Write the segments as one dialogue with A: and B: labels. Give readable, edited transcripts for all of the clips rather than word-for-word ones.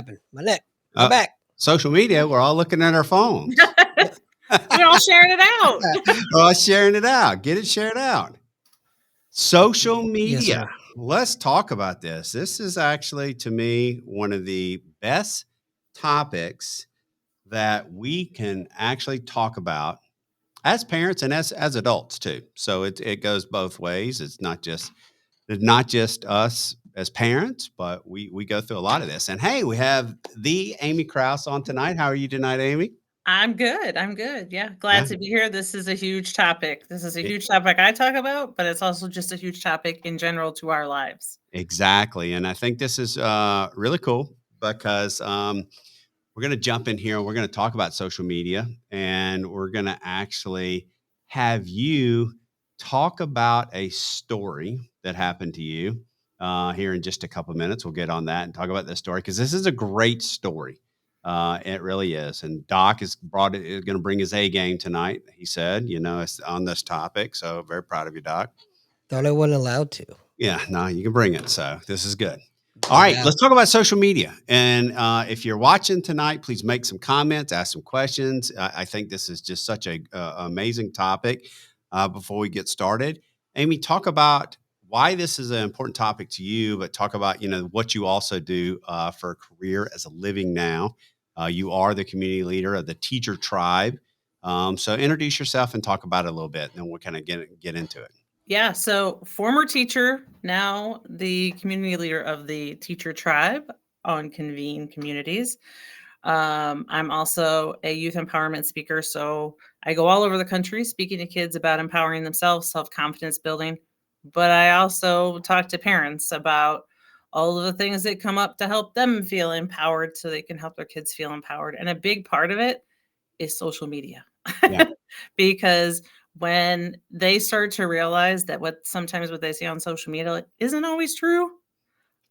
A: happened? My neck, my
B: Uh,
A: back.
B: Social media, we're all looking at our phones.
C: We're all sharing it out.
B: We're all sharing it out. Get it shared out. Social media.
A: sir.
B: Let's talk about this. This is actually, to me, one of the best topics that we can actually talk about as parents and as adults too. So it goes both ways. It's not just us as parents, but we go through a lot of this. And hey, we have the Amy Krause on tonight. How are you tonight, Amy?
C: I'm good. I'm good. Yeah. Glad
B: Yeah.
C: to be here. This is a huge topic. This is a
B: It-
C: huge topic I talk about, but it's also just a huge topic in general to our lives.
B: Exactly. And I think this is really cool because we're going to jump in here and we're going to talk about social media, and we're going to actually have you talk about a story that happened to you here in just a couple of minutes. We'll get on that and talk about this story because this is a great story. It really is. And Doc is going to bring his A game tonight. He said, it's on this topic. So very proud of you, Doc.
A: Thought I wasn't allowed to.
B: Yeah, no, you can bring it. So this is good. All right, let's talk about social media. And if you're watching tonight, please make some comments, ask some questions. I think this is just such a amazing topic. Before we get started, Amy, talk about why this is an important topic to you, but talk about what you also do for a career as a living now. You are the community leader of the Teacher Tribe. So introduce yourself and talk about it a little bit, and then we'll kind of get into it.
C: Yeah. So former teacher, now the community leader of the Teacher Tribe on Convene communities. I'm also a youth empowerment speaker. So I go all over the country speaking to kids about empowering themselves, self-confidence building. But I also talk to parents about all of the things that come up to help them feel empowered so they can help their kids feel empowered. And a big part of it is social media.
B: Yeah.
C: Because when they start to realize that sometimes what they see on social media isn't always true,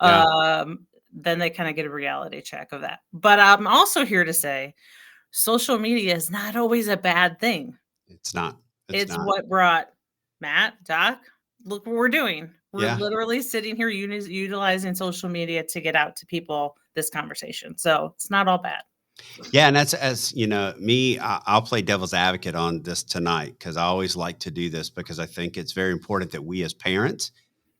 B: Yeah.
C: then they kind of get a reality check of that. But I'm also here to say social media is not always a bad thing.
B: It's not.
C: It's what brought Matt, Doc, look what we're doing. We're literally sitting here utilizing social media to get out to people this conversation. So it's not all bad.
B: Yeah. And that's, as you know, me, I'll play devil's advocate on this tonight because I always like to do this because I think it's very important that we as parents,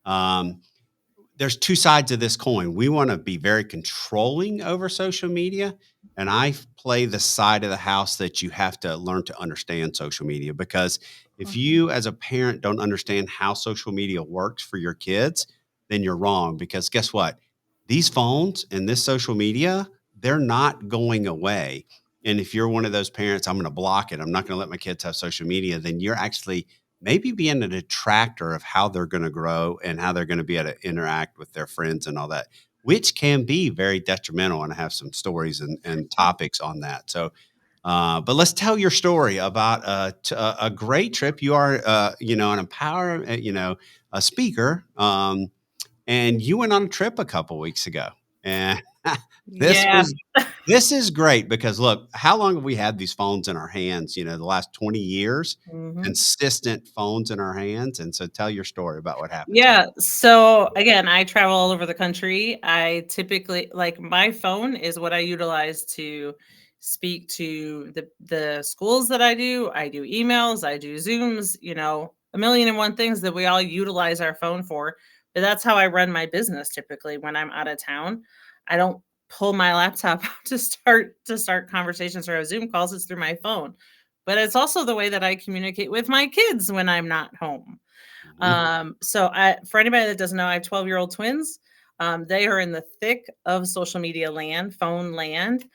B: there's two sides of this coin. We want to be very controlling over social media. And I play the side of the house that you have to learn to understand social media, because if you as a parent don't understand how social media works for your kids, then you're wrong. Because guess what? These phones and this social media, they're not going away. And if you're one of those parents, I'm going to block it, I'm not going to let my kids have social media, then you're actually maybe being a detractor of how they're going to grow and how they're going to be able to interact with their friends and all that, which can be very detrimental. And I have some stories and topics on that. So, but let's tell your story about a great trip. You are, an empower, a speaker, and you went on a trip a couple weeks ago, and this is great because look, how long have we had these phones in our hands? The last 20 years, consistent phones in our hands. And so tell your story about what happened.
C: Yeah. So again, I travel all over the country. I typically, my phone is what I utilize to speak to the schools that I do. I do emails, I do Zooms, a million and one things that we all utilize our phone for. But that's how I run my business typically when I'm out of town. I don't pull my laptop out to start conversations or have Zoom calls. It's through my phone. But it's also the way that I communicate with my kids when I'm not home. So for anybody that doesn't know, I have 12-year-old twins. They are in the thick of social media land, phone land.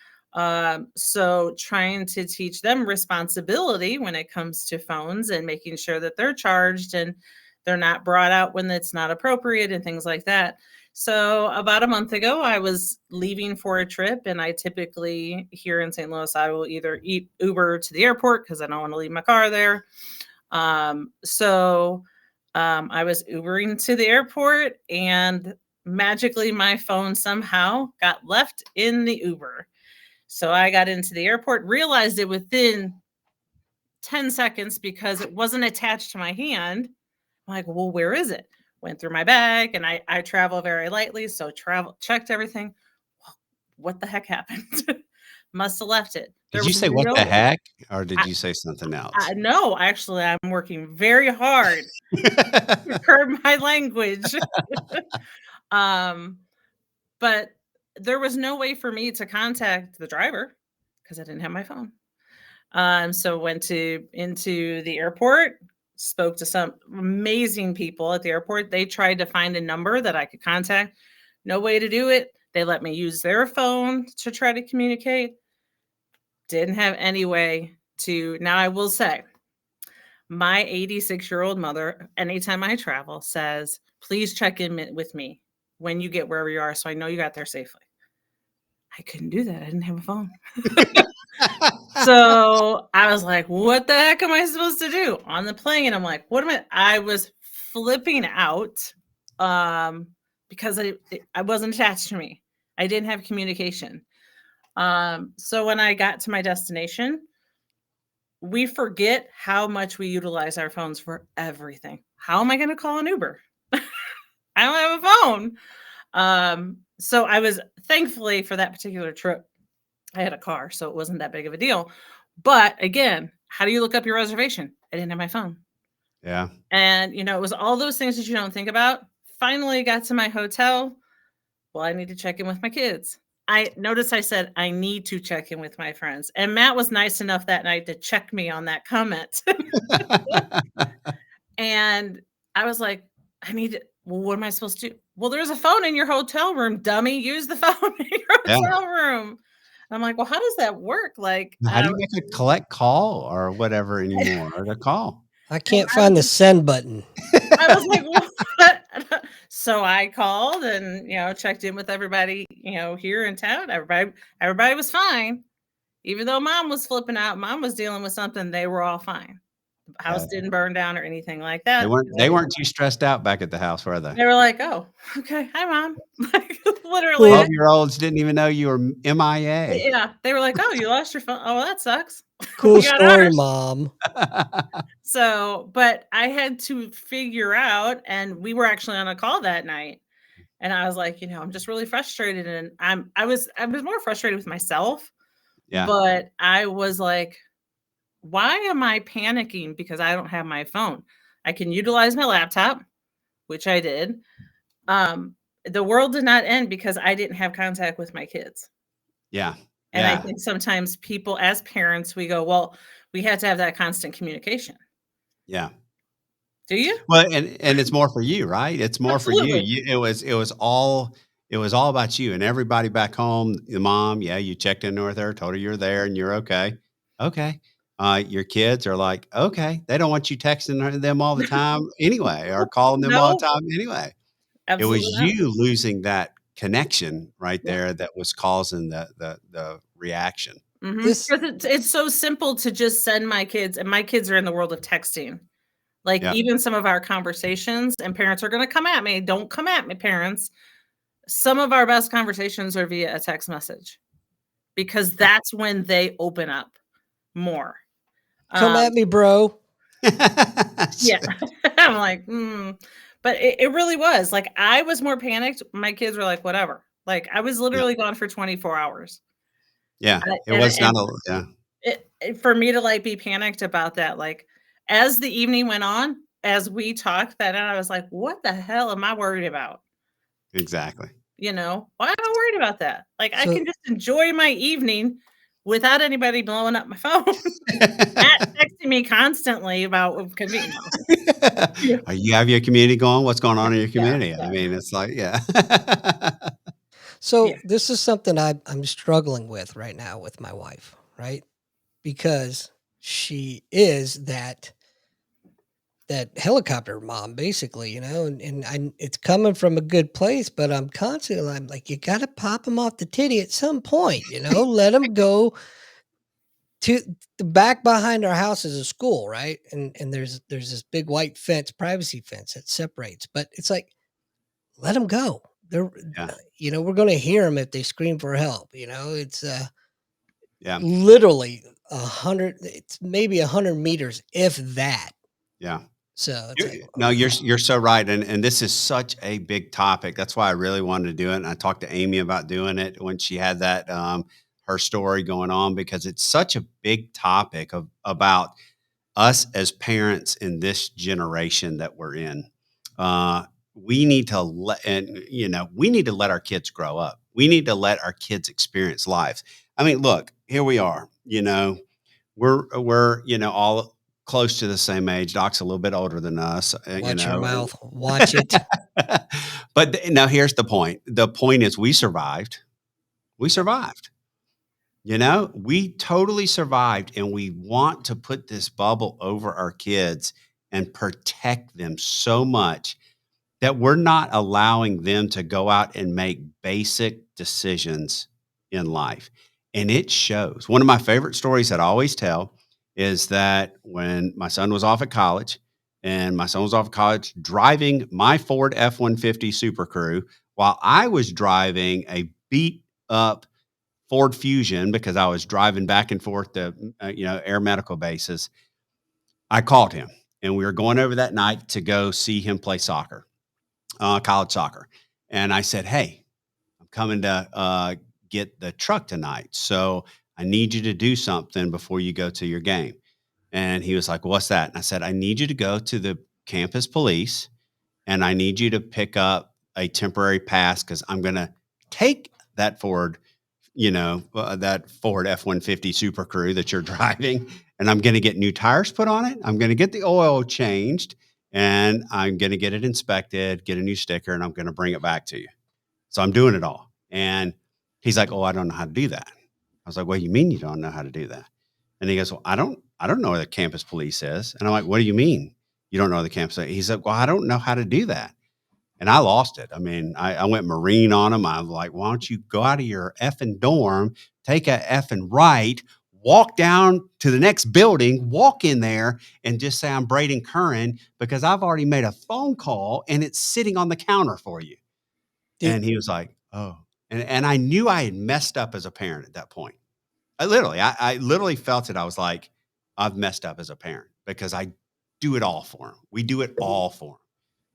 C: So trying to teach them responsibility when it comes to phones and making sure that they're charged and they're not brought out when it's not appropriate and things like that. So about a month ago, I was leaving for a trip, and I typically here in St. Louis, I will either Uber to the airport because I don't want to leave my car there. So I was Ubering to the airport, and magically my phone somehow got left in the Uber. So I got into the airport, realized it within 10 seconds because it wasn't attached to my hand. I'm like, well, where is it? Went through my bag, and I travel very lightly. So checked everything. what the heck happened? Must have left it.
B: Did
C: There
B: you
C: was
B: say what the
C: no,
B: heck, or did you say something else?
C: no, actually, I'm working very hard to curb my language. um, but there was no way for me to contact the driver because I didn't have my phone. So went into the airport, spoke to some amazing people at the airport. They tried to find a number that I could contact. No way to do it. They let me use their phone to try to communicate. Didn't have any way to. Now I will say, my 86-year-old mother, anytime I travel, says, please check in with me when you get wherever you are so I know you got there safely. I couldn't do that. I didn't have a phone. So I was like, what the heck am I supposed to do on the plane? I'm like, what am I was flipping out because I wasn't attached to me. I didn't have communication. So when I got to my destination, we forget how much we utilize our phones for everything. How am I going to call an Uber? I don't have a phone. So I was thankfully for that particular trip, I had a car, so it wasn't that big of a deal. But again, how do you look up your reservation? I didn't have my phone.
B: Yeah.
C: And, it was all those things that you don't think about. Finally got to my hotel. Well, I need to check in with my kids. I noticed I said, I need to check in with my friends. And Matt was nice enough that night to check me on that comment. And I was like, well, what am I supposed to do? Well, there's a phone in your hotel room, dummy. Use the phone in your
B: Yeah.
C: hotel room. And I'm like, well, how does that work? Like,
B: How do you make a collect call or whatever anymore, or to call?
A: I can't find the send button.
C: I was like, what? So I called and, checked in with everybody, here in town. Everybody was fine. Even though mom was flipping out, mom was dealing with something, they were all fine. The house didn't burn down or anything like that.
B: They weren't too stressed out back at the house, were they?
C: They were like, oh, okay. Hi, mom. Like, literally.
B: 12-year-olds didn't even know you were MIA.
C: Yeah. They were like, oh, you lost your phone. Oh, well, that sucks.
A: Cool
C: We got
A: story,
C: ours.
A: Mom.
C: So, but I had to figure out, and we were actually on a call that night. And I was like, I'm just really frustrated. And I was more frustrated with myself.
B: Yeah.
C: But I was like, why am I panicking because I don't have my phone? I can utilize my laptop, which I did. The world did not end because I didn't have contact with my kids.
B: Yeah.
C: And I think sometimes people as parents, we go, well, we had to have that constant communication.
B: Yeah.
C: Do you?
B: Well, and it's more for you, right? It's more
C: Absolutely.
B: for you. It was all about you and everybody back home. The mom, you checked in with her, told her you're there and you're okay. Okay. Your kids are like, okay, they don't want you texting them all the time anyway, or calling them all the time anyway.
C: Absolutely
B: It was
C: not.
B: you losing that connection right
C: Yeah.
B: there that was causing the reaction.
C: Mm-hmm.
A: This
C: It's so simple to just send my kids, and my kids are in the world of texting. Like even some of our conversations, and parents are going to come at me. Don't come at me, parents. Some of our best conversations are via a text message because that's when they open up more.
A: come at me, bro.
C: Yeah. I'm like, but it really was like, I was more panicked. My kids were like, whatever. Like I was literally gone for 24 hours.
B: Yeah. It was not
C: For me to like be panicked about that, like as the evening went on, as we talked that night, I was like, what the hell am I worried about?
B: Exactly.
C: Why am I worried about that? Like I
A: So-
C: can just enjoy my evening without anybody blowing up my phone. Matt texting me constantly about Convene.
B: You have your community going? What's going on in your
C: Yeah,
B: community?
C: yeah.
B: I mean, it's like,
A: So
C: Yeah.
A: this is something I'm struggling with right now with my wife, right? Because she is that helicopter mom, basically, and it's coming from a good place, but I'm like, you got to pop them off the titty at some point, let them go to the back behind our house is a school, right? And there's this big white fence, privacy fence that separates, but it's like, let them go. They're, we're going to hear them if they scream for help. It's literally 100, it's maybe 100 meters, if that.
B: Yeah.
A: So it's like,
B: No, you're so right, and this is such a big topic. That's why I really wanted to do it, and I talked to Amy about doing it when she had that, her story going on, because it's such a big topic about us as parents in this generation that we're in. Uh, we need to we need to let our kids grow up. We need to let our kids experience life. I mean, look, here we are, we're, all close to the same age. Doc's a little bit older than us,
A: watch your mouth, watch it.
B: But now here's the point. The point is we survived. We survived. We totally survived, and we want to put this bubble over our kids and protect them so much that we're not allowing them to go out and make basic decisions in life. And it shows. One of my favorite stories that I always tell is that when my son was off at college, driving my Ford F-150 Super Crew while I was driving a beat up Ford Fusion because I was driving back and forth to, air medical bases. I called him, and we were going over that night to go see him play soccer, college soccer. And I said, "Hey, I'm coming to get the truck tonight. So I need you to do something before you go to your game." And he was like, "What's that?" And I said, "I need you to go to the campus police, and I need you to pick up a temporary pass because I'm going to take that Ford, that Ford F-150 Super Crew that you're driving, and I'm going to get new tires put on it. I'm going to get the oil changed, and I'm going to get it inspected, get a new sticker, and I'm going to bring it back to you. So I'm doing it all." And he's like, "Oh, I don't know how to do that." I was like, "What do you mean you don't know how to do that?" And he goes, "Well, I don't know where the campus police is." And I'm like, "What do you mean you don't know the campus?" He's like, "Well, I don't know how to do that." And I lost it. I mean, I went Marine on him. I was like, "Why don't you go out of your effing dorm, take a effing right, walk down to the next building, walk in there, and just say I'm Braden Curran because I've already made a phone call and it's sitting on the counter for you."
A: Did,
B: And he was like, "Oh." And I knew I had messed up as a parent at that point. I literally felt it. I was like, I've messed up as a parent because I do it all for them. We do it all for them.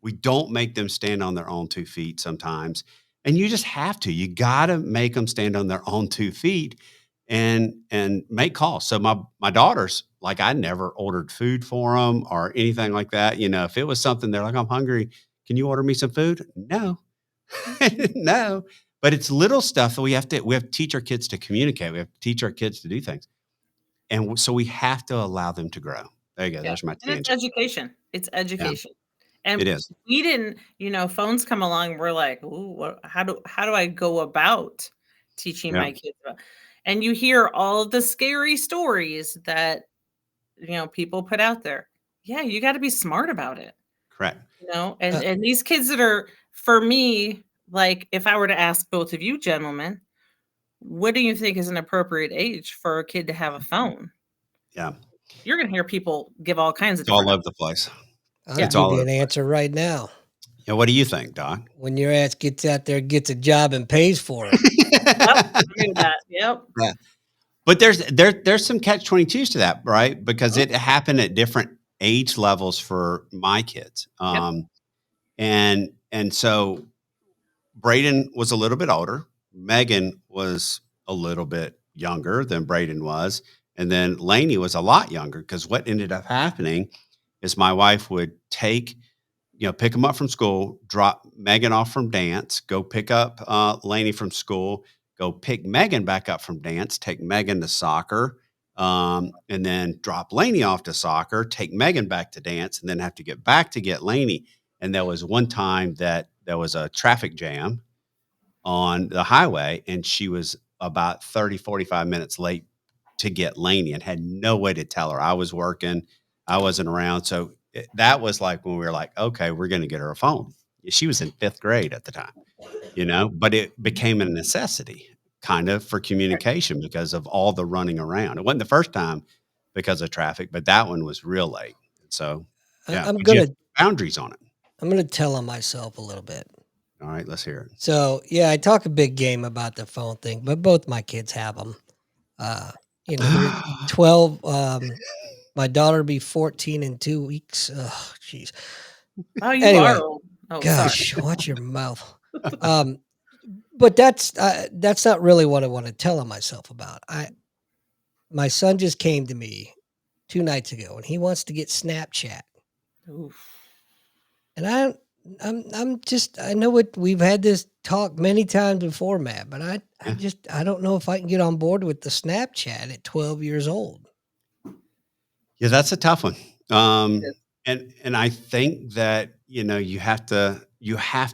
B: We don't make them stand on their own 2 feet sometimes. And you just have to. You gotta make them stand on their own 2 feet and make calls. So my daughters, like, I never ordered food for them or anything like that. If it was something they're like, "I'm hungry. Can you order me some food?" No. No. But it's little stuff that we have to teach our kids to communicate. We have to teach our kids to do things. And so we have to allow them to grow. There you go.
C: Yeah,
B: There's my
C: and it's
B: tangent.
C: education. It's
B: Yeah,
C: education.
B: it
C: And
B: is.
C: we didn't, phones come along, we're like, "Ooh, how do I go about teaching
B: Yeah,
C: my kids about?" And you hear all of the scary stories that, people put out there. Yeah, you gotta be smart about it,
B: correct.
A: uh,
C: and these kids that are for me, like, if I were to ask both of you gentlemen, what do you think is an appropriate age for a kid to have a phone?
B: Yeah.
C: You're gonna hear people give all kinds of
B: It's all
C: different.
B: over the place.
A: I'll
C: Yeah.
B: It's
A: give
B: all
A: you
B: over
A: an
B: the place.
A: answer right now.
B: Yeah. What do you think, Doc?
A: When your ass gets out there, gets a job, and pays for it.
C: Yep, I agree with that. Yep.
B: Yeah. But there's some catch-22s to that, right? Because
C: Mhm.
B: it happened at different age levels for my kids.
C: Yep.
B: And so Braden was a little bit older. Megan was a little bit younger than Braden was. And then Lainey was a lot younger because what ended up happening is my wife would pick them up from school, drop Megan off from dance, go pick up Lainey from school, go pick Megan back up from dance, take Megan to soccer, and then drop Lainey off to soccer, take Megan back to dance, and then have to get back to get Lainey. And there was one time that there was a traffic jam on the highway, and she was about 30, 45 minutes late to get Lainey and had no way to tell her. I was working, I wasn't around. So that was like when we were like, okay, we're going to get her a phone. She was in fifth grade at the time, but it became a necessity kind of for communication because of all the running around. It wasn't the first time because of traffic, but that one was real late. So,
A: I,
B: yeah,
A: I'm
B: but you have
A: gonna
B: boundaries on it.
A: I'm gonna tell on myself a little bit.
B: All right, let's hear it.
A: So yeah, I talk a big game about the phone thing, but both my kids have them. They're 12. My daughter be 14 in 2 weeks. Oh, jeez.
C: Oh, you are
A: Anyway,
C: old. Oh, sorry.
A: gosh, watch your mouth. Um, but that's not really what I want to tell myself about. My son just came to me 2 nights ago, and he wants to get Snapchat.
C: Oof.
A: And I'm just I know what we've had this talk many times before, Matt, but
B: Yeah.
A: I don't know if I can get on board with the Snapchat at 12 years old.
B: Yeah, that's a tough one.
C: Yes.
B: And I think that, you have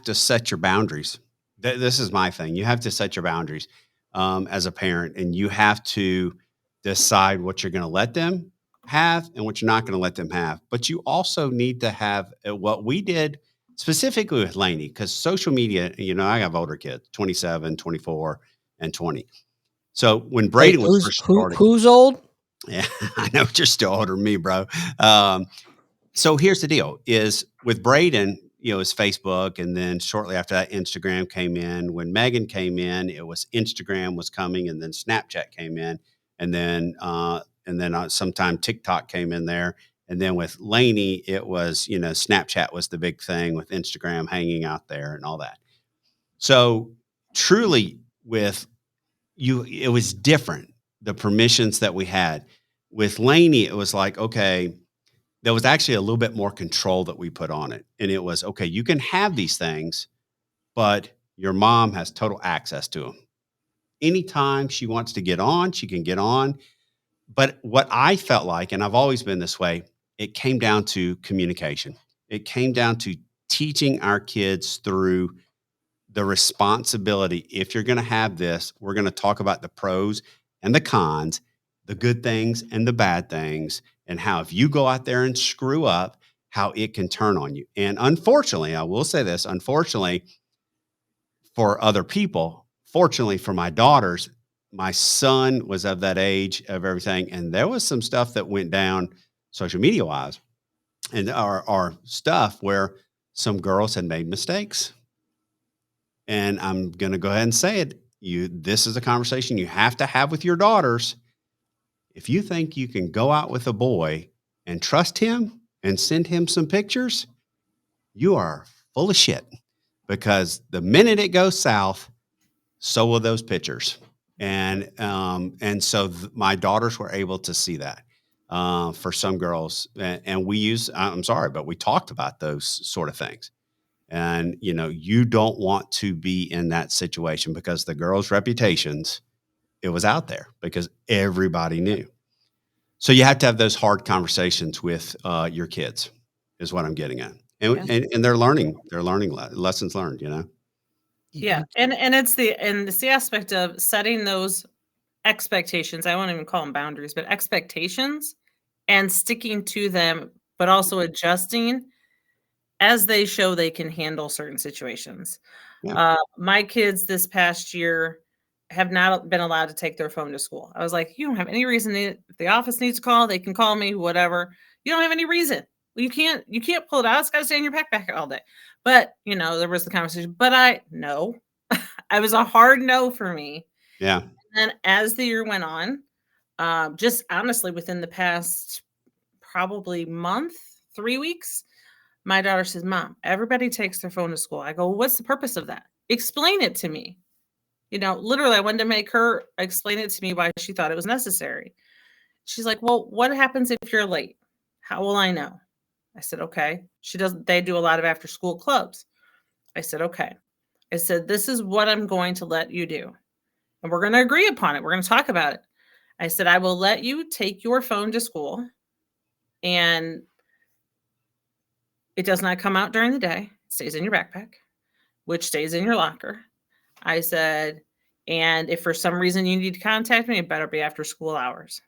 B: to set your boundaries. This is my thing. You have to set your boundaries as a parent, and you have to decide what you're going to let them have and what you're not going to let them have. But you also need to have what we did specifically with Lainey, because social media, I have older kids, 27, 24, and 20. So when
A: Wait,
B: Braden was first starting,
A: who's old?
B: yeah, I know you're still older than me, bro. So here's the deal: is with Braden, it's Facebook, and then shortly after that, Instagram came in. When Megan came in, it was Instagram was coming, and then Snapchat came in, and then sometime TikTok came in there, and then with Lainey, it was Snapchat was the big thing with Instagram hanging out there and all that. So truly, with you, it was different. The permissions that we had with Lainey, it was like, okay, there was actually a little bit more control that we put on it. And it was, okay, you can have these things, but your mom has total access to them. Anytime she wants to get on, she can get on. But what I felt like, and I've always been this way, it came down to communication. It came down to teaching our kids through the responsibility. If you're going to have this, we're going to talk about the pros and the cons, the good things and the bad things, and how if you go out there and screw up, how it can turn on you. And unfortunately, I will say this, unfortunately for other people, fortunately for my daughters, my son was of that age of everything. And there was some stuff that went down social media wise and our stuff where some girls had made mistakes. And I'm going to go ahead and say it. This is a conversation you have to have with your daughters. If you think you can go out with a boy and trust him and send him some pictures, you are full of shit, because the minute it goes south, so will those pictures. And so my daughters were able to see that for some girls, and we use. I'm sorry, but we talked about those sort of things. And, you don't want to be in that situation, because the girls' reputations, it was out there because everybody knew. So you have to have those hard conversations with your kids, is what I'm getting at. And,
C: Yeah.
B: and they're learning lessons learned,
C: Yeah. And it's the aspect of setting those expectations. I won't even call them boundaries, but expectations, and sticking to them, but also adjusting as they show they can handle certain situations.
B: Yeah.
C: My kids this past year have not been allowed to take their phone to school. I was like, you don't have any reason if the office needs to call, they can call me, whatever. You don't have any reason. Well, you can't pull it out. It's got to stay in your backpack all day. But there was the conversation. But no, I was a hard no for me.
B: Yeah.
C: And as the year went on, just honestly within the past probably month, 3 weeks, my daughter says, "Mom, everybody takes their phone to school." I go, "Well, what's the purpose of that? Explain it to me." Literally, I wanted to make her explain it to me why she thought it was necessary. She's like, "Well, what happens if you're late? How will I know?" I said, "Okay." They do a lot of after school clubs. I said, "Okay." I said, "This is what I'm going to let you do. And we're going to agree upon it. We're going to talk about it." I said, "I will let you take your phone to school, and it does not come out during the day. It stays in your backpack, which stays in your locker." I said, "And if for some reason you need to contact me, it better be after school hours."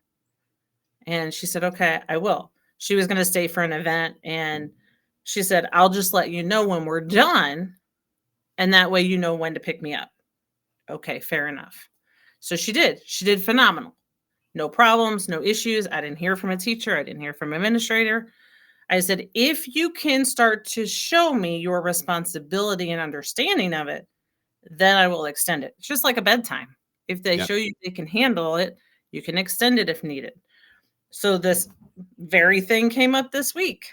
C: And she said, "Okay, I will." She was going to stay for an event, and she said, "I'll just let you know when we're done, and that way you know when to pick me up." Okay, fair enough. So she did. She did phenomenal. No problems, no issues. I didn't hear from a teacher. I didn't hear from an administrator. I said, "If you can start to show me your responsibility and understanding of it, then I will extend it." It's just like a bedtime. If they
B: Yep.
C: show you they can handle it, you can extend it if needed. So very thing came up this week.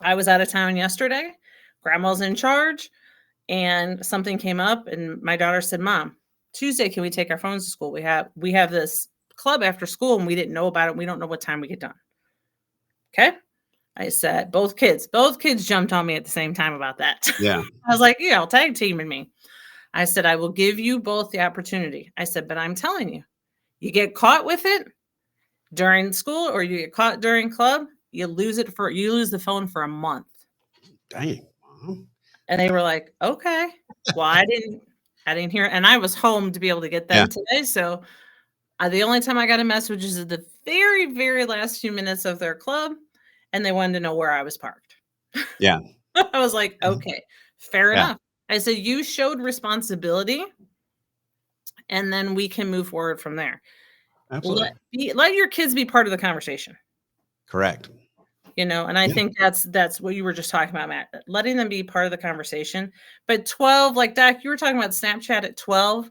C: I was out of town yesterday. Grandma's in charge, and something came up, and my daughter said, "Mom, Tuesday, can we take our phones to school? We have this club after school, and we didn't know about it. We don't know what time we get done." Okay. I said, both kids jumped on me at the same time about that.
B: Yeah.
C: I was like, yeah, tag teaming me. I said, I will give you both the opportunity. I said, but I'm telling you, you get caught with it during school or you get caught during club, you lose the phone for a month.
B: Dang. Mom.
C: And they were like, okay. Well, I didn't hear, and I was home to be able to get them today. So the only time I got a message is at the very, very last few minutes of their club, and they wanted to know where I was parked.
B: Yeah.
C: I was like, okay, fair
B: Yeah.
C: enough. I said, you showed responsibility, and then we can move forward from there.
B: Absolutely.
C: Let your kids be part of the conversation.
B: Correct.
C: And I think that's what you were just talking about, Matt, letting them be part of the conversation. But 12, like Doc, you were talking about Snapchat at 12.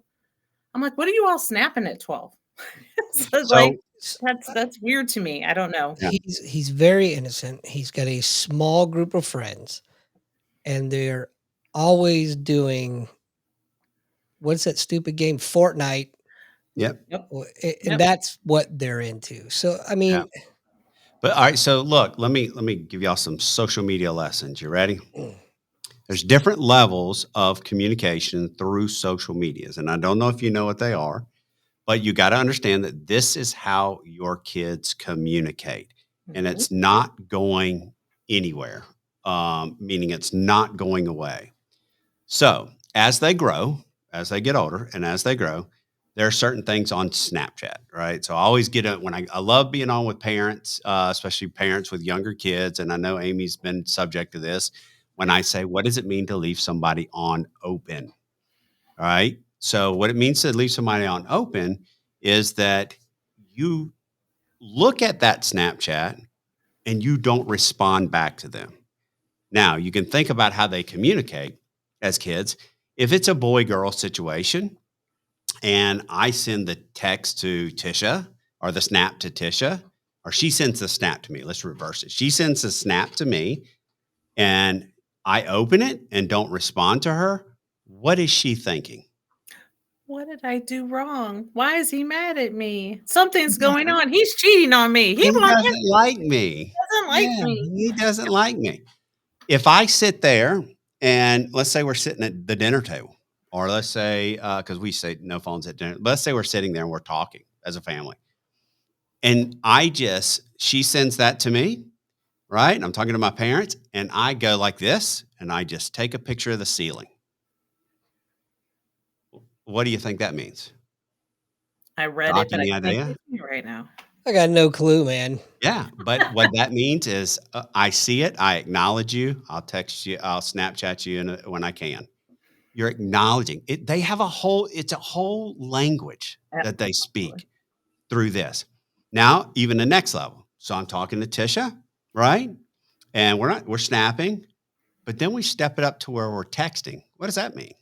C: I'm like, what are you all snapping at 12? Like, that's weird to me. I don't know.
B: Yeah.
A: He's very innocent. He's got a small group of friends, and they're always doing, what's that stupid game? Fortnite.
B: Yep.
A: And that's what they're into. So, I mean,
B: Yeah. But all right, so look, let me give y'all some social media lessons. You ready? There's different levels of communication through social medias, and I don't know if you know what they are, but you got to understand that this is how your kids communicate, and it's not going anywhere. Meaning it's not going away. So as they grow, as they get older, and as they grow, there are certain things on Snapchat, right? So I always get it when I love being on with parents, especially parents with younger kids. And I know Amy's been subject to this when I say, what does it mean to leave somebody on open? All right. So what it means to leave somebody on open is that you look at that Snapchat and you don't respond back to them. Now, you can think about how they communicate as kids. If it's a boy-girl situation and I send the text to Tisha or the snap to Tisha, or she sends the snap to me, let's reverse it. She sends the snap to me and I open it and don't respond to her. What is she thinking?
C: What did I do wrong? Why is he mad at me? Something's going on. He's cheating on me.
B: He doesn't like me.
C: Doesn't like me.
B: He doesn't like me. If I sit there and let's say we're sitting at the dinner table, or let's say, because we say no phones at dinner, let's say we're sitting there and we're talking as a family. And she sends that to me, right? And I'm talking to my parents and I go like this and I just take a picture of the ceiling. What do you think that means?
C: I read
B: Doc,
C: it, but
B: any
C: I can't
B: idea?
C: think of it right now.
A: I got no clue, man.
B: Yeah, but what that means is I see it, I acknowledge you, I'll text you, I'll Snapchat you when I can. You're acknowledging it. It's a whole language that they speak through this. Now, even the next level. So I'm talking to Tisha, right? And we're snapping, but then we step it up to where we're texting. What does that mean?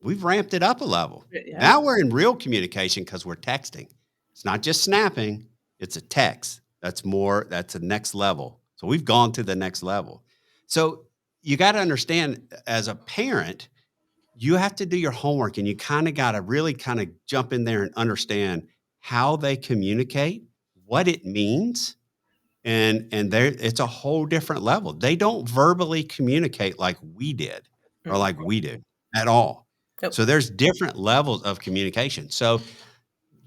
B: We've ramped it up a level.
C: Yeah.
B: Now we're in real communication because we're texting. It's not just snapping, it's a text. That's the next level. So we've gone to the next level. So you got to understand as a parent, you have to do your homework and you kind of got to really kind of jump in there and understand how they communicate, what it means. And it's a whole different level. They don't verbally communicate like we did or like we do at all.
C: Nope.
B: So there's different levels of communication. So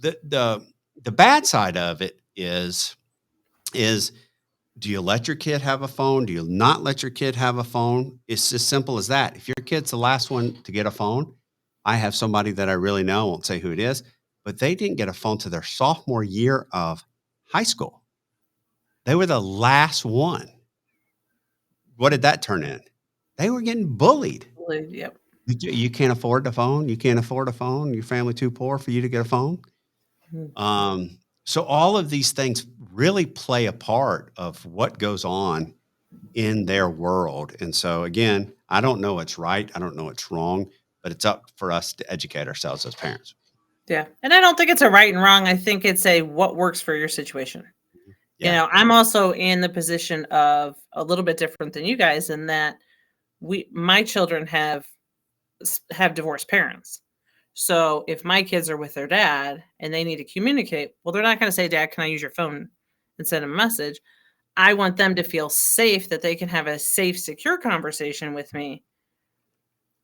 B: the bad side of it is do you let your kid have a phone? Do you not let your kid have a phone? It's as simple as that. If your kid's the last one to get a phone, I have somebody that I really know, I won't say who it is, but they didn't get a phone to their sophomore year of high school. They were the last one. What did that turn in? They were getting bullied.
C: Yep.
B: You can't afford the phone. You can't afford a phone. Your family too poor for you to get a phone. So all of these things really play a part of what goes on in their world. And so again, I don't know what's right. I don't know what's wrong, but it's up for us to educate ourselves as parents.
C: Yeah. And I don't think it's a right and wrong. I think it's a what works for your situation. You
B: Yeah.
C: know, I'm also in the position of a little bit different than you guys in that my children have divorced parents. So if my kids are with their dad and they need to communicate, well, they're not going to say, "Dad, can I use your phone?" and send them a message. I want them to feel safe that they can have a safe, secure conversation with me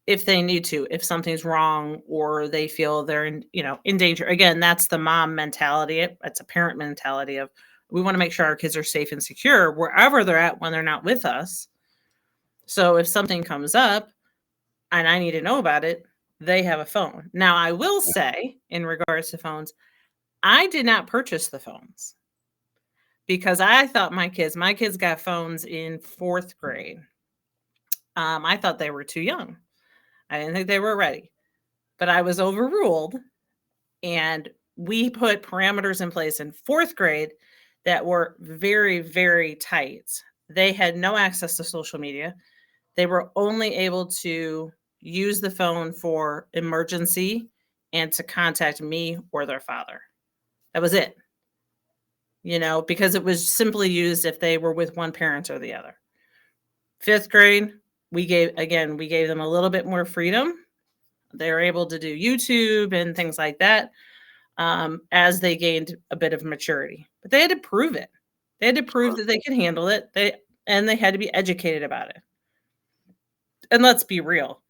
C: if they need to, if something's wrong or they feel they're in danger. Again, that's the mom mentality. It's a parent mentality of we want to make sure our kids are safe and secure wherever they're at when they're not with us. So if something comes up and I need to know about it, they have a phone. Now, I will say in regards to phones, I did not purchase the phones because I thought my kids got phones in 4th grade. I thought they were too young. I didn't think they were ready, but I was overruled and we put parameters in place in 4th grade that were very, very tight. They had no access to social media. They were only able to use the phone for emergency and to contact me or their father. That was it. Because it was simply used if they were with one parent or the other. 5th grade, we gave them a little bit more freedom. They were able to do YouTube and things like that as they gained a bit of maturity. But they had to prove it. They had to prove that they could handle it. They had to be educated about it. And let's be real.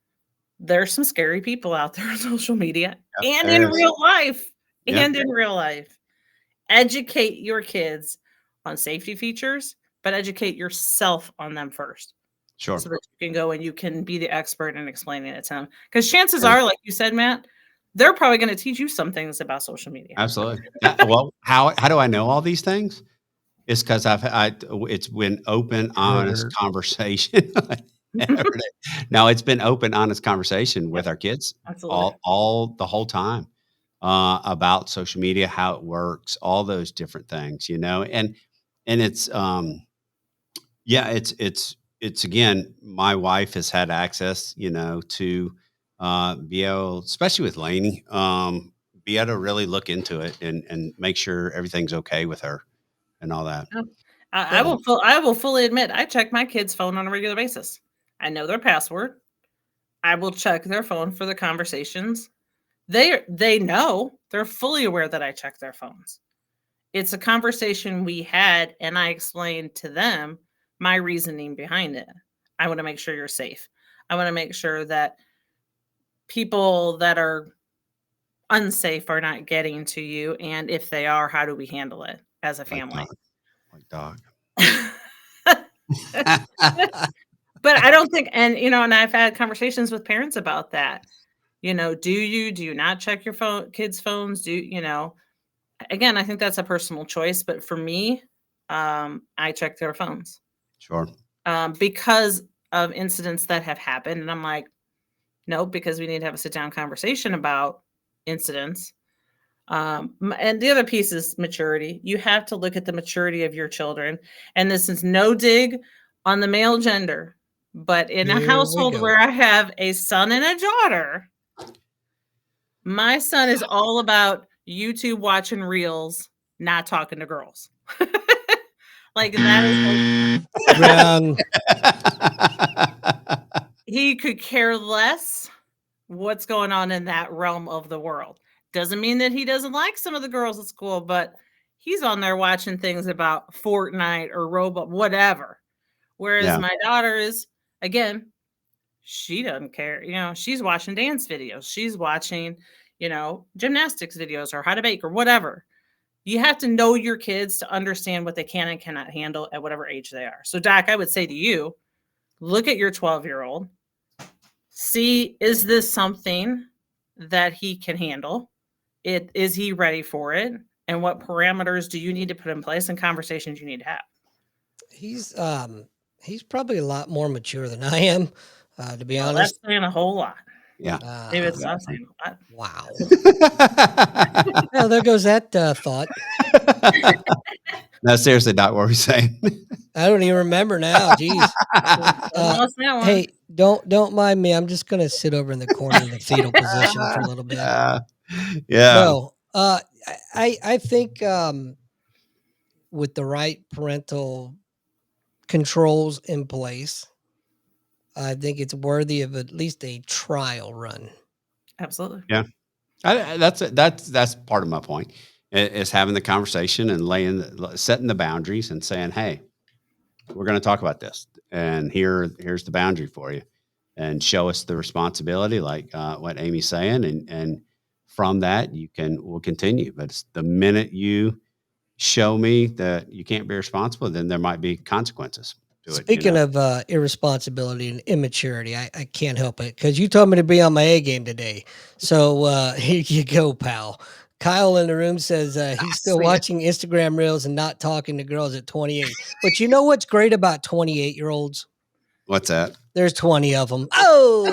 C: There's some scary people out there on social media and in real life. And in real life. Educate your kids on safety features, but educate yourself on them first.
B: Sure.
C: So that you can go and you can be the expert in explaining it to them. Because chances are, like you said, Matt, they're probably going to teach you some things about social media.
B: Absolutely. Well, how do I know all these things? It's because it's been open, honest conversation. No, it's been open, honest conversation with our kids
C: Absolutely.
B: all the whole time about social media, how it works, all those different things, and it's yeah, it's again, my wife has had access, to be able, especially with Lainey, be able to really look into it and make sure everything's okay with her and all that.
C: I will fully admit I check my kids' phone on a regular basis. I know their password. I will check their phone for the conversations. They know. They're fully aware that I check their phones. It's a conversation we had, and I explained to them my reasoning behind it. I want to make sure you're safe. I want to make sure that people that are unsafe are not getting to you, and if they are, how do we handle it as a family?
B: Like dog.
C: But I don't think, and I've had conversations with parents about that. Do you not check your kids' phones? Again, I think that's a personal choice, but for me, I check their phones.
B: Sure.
C: Because of incidents that have happened, and I'm like, no, because we need to have a sit down conversation about incidents. And the other piece is maturity. You have to look at the maturity of your children, and this is no dig on the male gender, but in a household where I have a son and a daughter, my son is all about YouTube watching reels, not talking to girls. Like that is he could care less what's going on in that realm of the world. Doesn't mean that he doesn't like some of the girls at school, but he's on there watching things about Fortnite or Roblox, whatever. Whereas my daughter is, again, she doesn't care. She's watching dance videos. She's watching, gymnastics videos or how to bake or whatever. You have to know your kids to understand what they can and cannot handle at whatever age they are. So, Doc, I would say to you, look at your 12-year-old. See, is this something that he can handle? Is he ready for it? And what parameters do you need to put in place and conversations you need to have?
A: He's probably a lot more mature than I am, to be honest.
C: That's saying a whole lot.
B: Yeah.
C: Maybe it's not saying a lot.
A: Wow. Well, there goes that thought.
B: No, seriously, Doc, what were we saying?
A: I don't even remember now. Jeez. Hey, don't mind me. I'm just gonna sit over in the corner in the fetal position for a little bit.
B: Yeah.
A: No, I think, with the right parental controls in place, I think it's worthy of at least a trial run.
C: Absolutely.
B: Yeah. That's part of my point is having the conversation and setting the boundaries and saying, hey, we're going to talk about this, and here's the boundary for you, and show us the responsibility, like what Amy's saying, and from that we'll continue. But it's the minute you show me that you can't be responsible, then there might be consequences to it.
A: Speaking of irresponsibility and immaturity, I can't help it because you told me to be on my A game today. So here you go, pal. Kyle in the room says
B: I
A: he's still
B: see it.
A: watching Instagram reels and not talking to girls at 28. But you know what's great about 28-year-olds?
B: What's that?
A: There's 20 of them. Oh,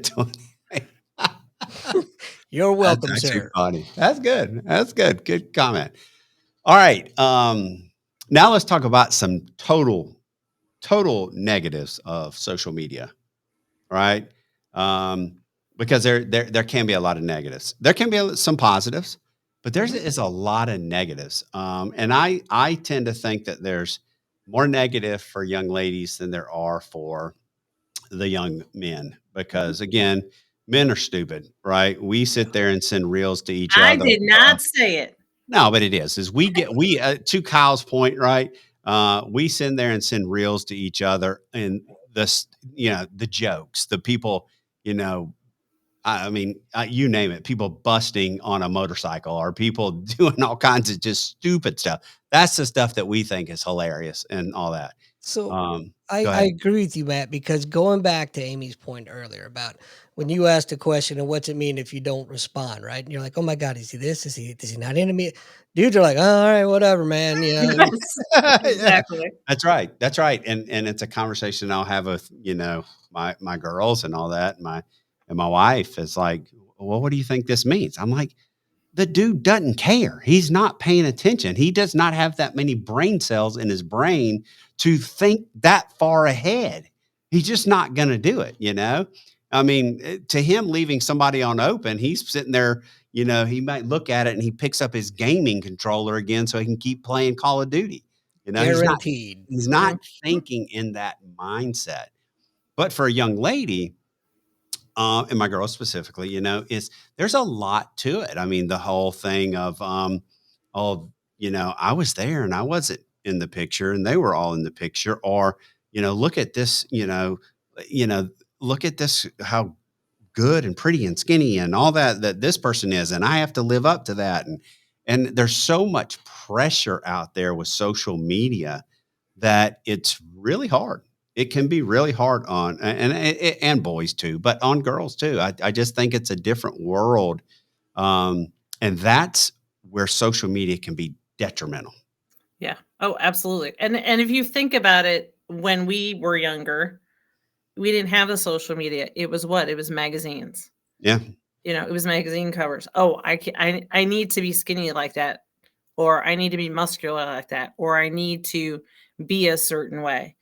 B: 20.
A: you're
B: That's
A: welcome,
B: actually
A: sir.
B: funny. That's good. That's good. Good comment. All right. Now let's talk about some total negatives of social media. Right? Um, because there can be a lot of negatives. There can be some positives, but there's
A: Mhm.
B: is a lot of negatives. And I tend to think that there's more negative for young ladies than there are for the young men,
A: Mhm.
B: because again, men are stupid, right? We sit there and send reels to each
C: I
B: other.
C: did not say it.
B: No, but it is we to Kyle's point, right? We send there and send reels to each other, and this, the jokes, the people, you know, I mean, you name it, people busting on a motorcycle or people doing all kinds of just stupid stuff. That's the stuff that we think is hilarious and all that.
A: So
B: Go
A: I
B: ahead.
A: agree with you, Matt, because going back to Amy's point earlier about when you asked a question and what's it mean if you don't respond, right? And you're like, oh my God, is he this? Is he not into me? Dudes are like, oh, all right, whatever, man.
C: Yes,
B: Yeah,
C: exactly.
B: that's right. That's right. And it's a conversation I'll have with, my girls and all that. And my wife is like, well, what do you think this means? I'm like, the dude doesn't care. He's not paying attention. He does not have that many brain cells in his brain to think that far ahead. He's just not going to do it, I mean, to him, leaving somebody on open, he's sitting there, he might look at it and he picks up his gaming controller again so he can keep playing Call of Duty. He's not
A: Guaranteed.
B: he's not
C: Mhm.
B: thinking in that mindset. But for a young lady, and my girl specifically, is there's a lot to it. I mean, the whole thing of, oh, I was there and I wasn't in the picture and they were all in the picture, or, look at this, you know, look at this, how good and pretty and skinny and all that this person is, and I have to live up to that. And there's so much pressure out there with social media that it's really hard. It can be really hard on and boys too, but on girls too. I just think it's a different world, and that's where social media can be detrimental.
C: Yeah. Oh, absolutely. And if you think about it, when we were younger, we didn't have the social media. It was what? It was magazines.
B: Yeah,
C: It was magazine covers. Oh, I need to be skinny like that, or I need to be muscular like that, or I need to be a certain way.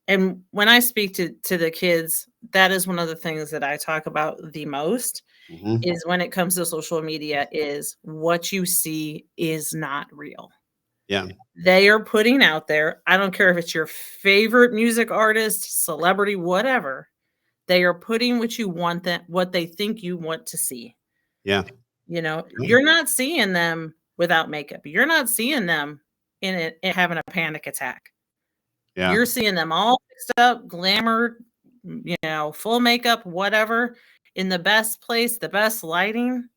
C: And when I speak to the kids, that is one of the things that I talk about the most
B: hmm,
C: is when it comes to social media is what you see is not real.
B: yeah,
C: They are putting out there, I don't care if it's your favorite music artist, celebrity, whatever. They are putting what they think you want to see.
B: yeah, yeah,
C: You're not seeing them without makeup. You're not seeing them in having a panic attack.
B: yeah,
C: You're seeing them all fixed up, glamour, full makeup, whatever, in the best place, the best lighting.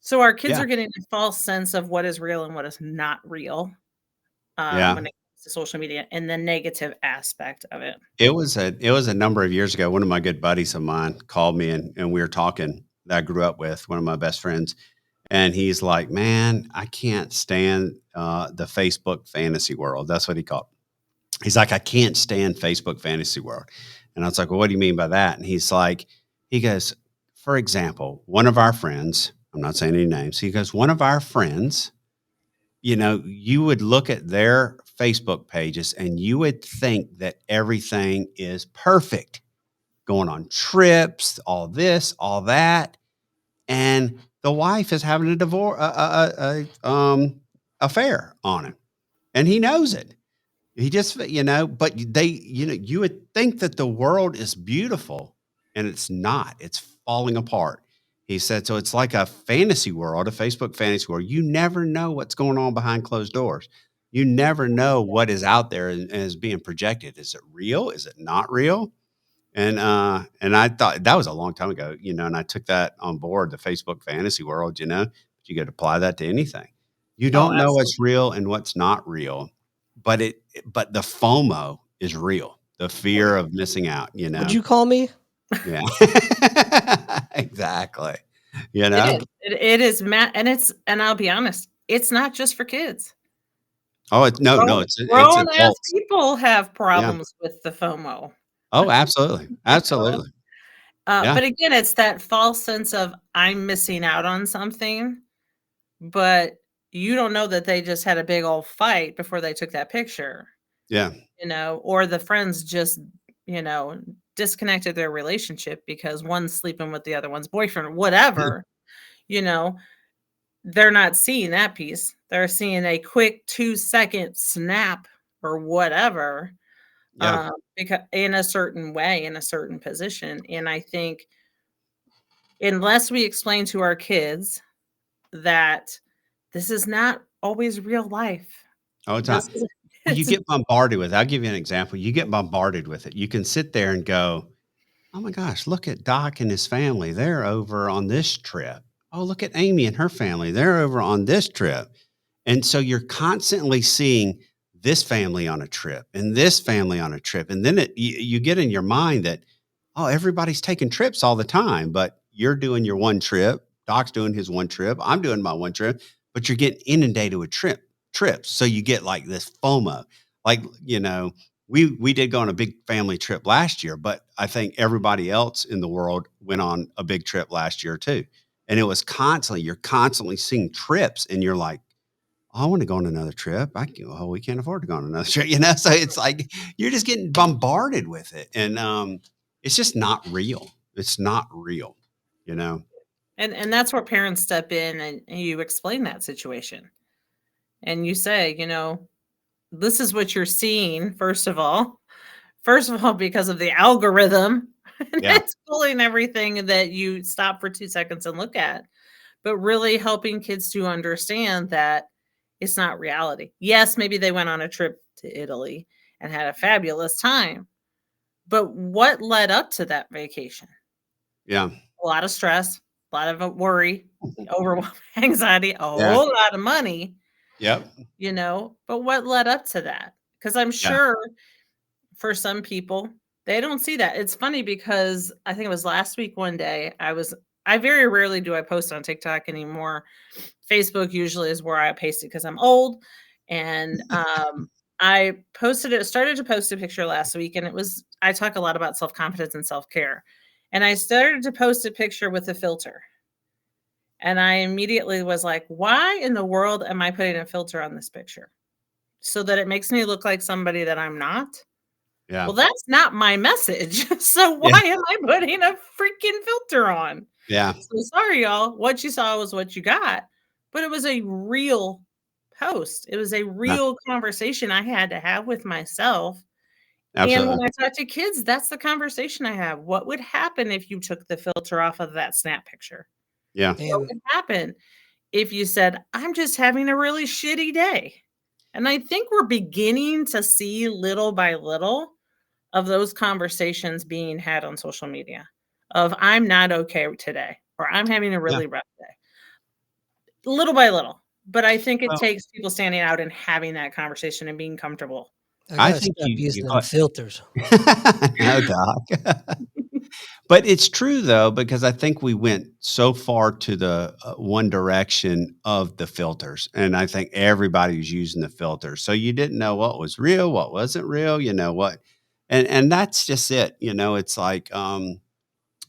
C: So our kids
B: yeah,
C: are getting a false sense of what is real and what is not real,
B: yeah.
C: when it comes to social media and the negative aspect of it.
B: It was a number of years ago. One of my good buddies of mine called me, and we were talking, that I grew up with, one of my best friends. And he's like, man, I can't stand the Facebook fantasy world. That's what he called. He's like, I can't stand Facebook fantasy world. And I was like, well, what do you mean by that? And he goes, for example, one of our friends, I'm not saying any names, he goes, one of our friends, you would look at their Facebook pages and you would think that everything is perfect. going on trips, all this, all that, and the wife is having a divorce, affair on him, and he knows it. He just, but you would think that the world is beautiful, and it's not. It's falling apart. He said, so it's like a fantasy world, a Facebook fantasy world. You never know what's going on behind closed doors. You never know what is out there and is being projected. Is it real? Is it not real? And I thought that was a long time ago, and I took that on board, the Facebook fantasy world, but you could apply that to anything. You
C: Oh,
B: don't know what's real and what's not real, but the FOMO is real. The fear of missing out,
A: Would you call me?
B: Yeah. Exactly.
C: it is. It is, Matt, and I'll be honest, it's not just for kids.
B: Oh, no, it's
C: Grown ass
B: adults.
C: people have
B: Yeah.
C: problems with the FOMO.
B: Oh, absolutely.
C: You know?
B: Absolutely. Yeah.
C: But again, it's that false sense of I'm missing out on something, but you don't know that they just had a big old fight before they took that picture,
B: Yeah.
C: or the friends just, you know, disconnected their relationship because one's sleeping with the other one's boyfriend or whatever, you know, they're not seeing that piece. They're seeing a quick 2-second snap or whatever,
B: Yeah.
C: because in a certain way, in a certain position. And I think unless we explain to our kids that this is not always real life.
B: Oh, it's
C: This
B: not.
C: is
B: Well, you
C: it's
B: get bombarded with it. I'll give you an example. You get bombarded with it. You can sit there and go, "Oh my gosh, look at Doc and his family. They're over on this trip. Oh, look at Amy and her family. They're over on this trip." And so you're constantly seeing this family on a trip and this family on a trip. And then you get in your mind that, oh, everybody's taking trips all the time, but you're doing your one trip. Doc's doing his one trip. I'm doing my one trip, but you're getting inundated with trips. So you get like this FOMO. Like, we did go on a big family trip last year, but I think everybody else in the world went on a big trip last year too. And it was you're constantly seeing trips and you're like, I want to go on another trip. We can't afford to go on another trip, So it's like you're just getting bombarded with it, and it's just not real. It's not real, you know.
C: and that's where parents step in and you explain that situation. And you say, this is what you're seeing, first of all. First of all, because of the algorithm, and
B: Yeah,
C: it's pulling everything that you stop for 2 seconds and look at, but really helping kids to understand that it's not reality. Yes, maybe they went on a trip to Italy and had a fabulous time, but what led up to that vacation?
B: yeah,
C: A lot of stress, a lot of worry, overwhelm, anxiety, a
B: yeah,
C: whole lot of money,
B: yep,
C: but what led up to that? Because I'm
B: yeah,
C: sure for some people, they don't see that. It's funny because I think it was last week one day, I very rarely do I post on TikTok anymore. Facebook usually is where I paste it because I'm old. And I started to post a picture last week, and I talk a lot about self-confidence and self-care. And I started to post a picture with a filter. And I immediately was like, why in the world am I putting a filter on this picture? So that it makes me look like somebody that I'm not?
B: yeah,
C: Well, that's not my message. So
B: yeah,
C: why am I putting a freaking filter on?
B: yeah,
C: So sorry, y'all. What you saw was what you got. But it was a real post. It was a
B: yeah,
C: real conversation I had to have with myself. And when
B: absolutely,
C: I talk to kids, that's the conversation I have. What would happen if you took the filter off of that snap picture?
B: yeah,
C: What
A: And
C: would happen if you said, I'm just having a really shitty day? And I think we're beginning to see little by little of those conversations being had on social media of I'm not okay today or I'm having a
B: yeah.
C: really rough day. Little by little. But I think it
B: Well,
C: takes people standing out and having that conversation and being comfortable.
A: I
B: I
A: gotta
B: think
A: stop
B: you
A: using them
B: got
A: filters.
B: no, Doc. But it's true though, because I think we went so far to the one direction of the filters, and I think everybody was using the filters. So you didn't know what was real, what wasn't real. You know what, and that's just it. It's like, and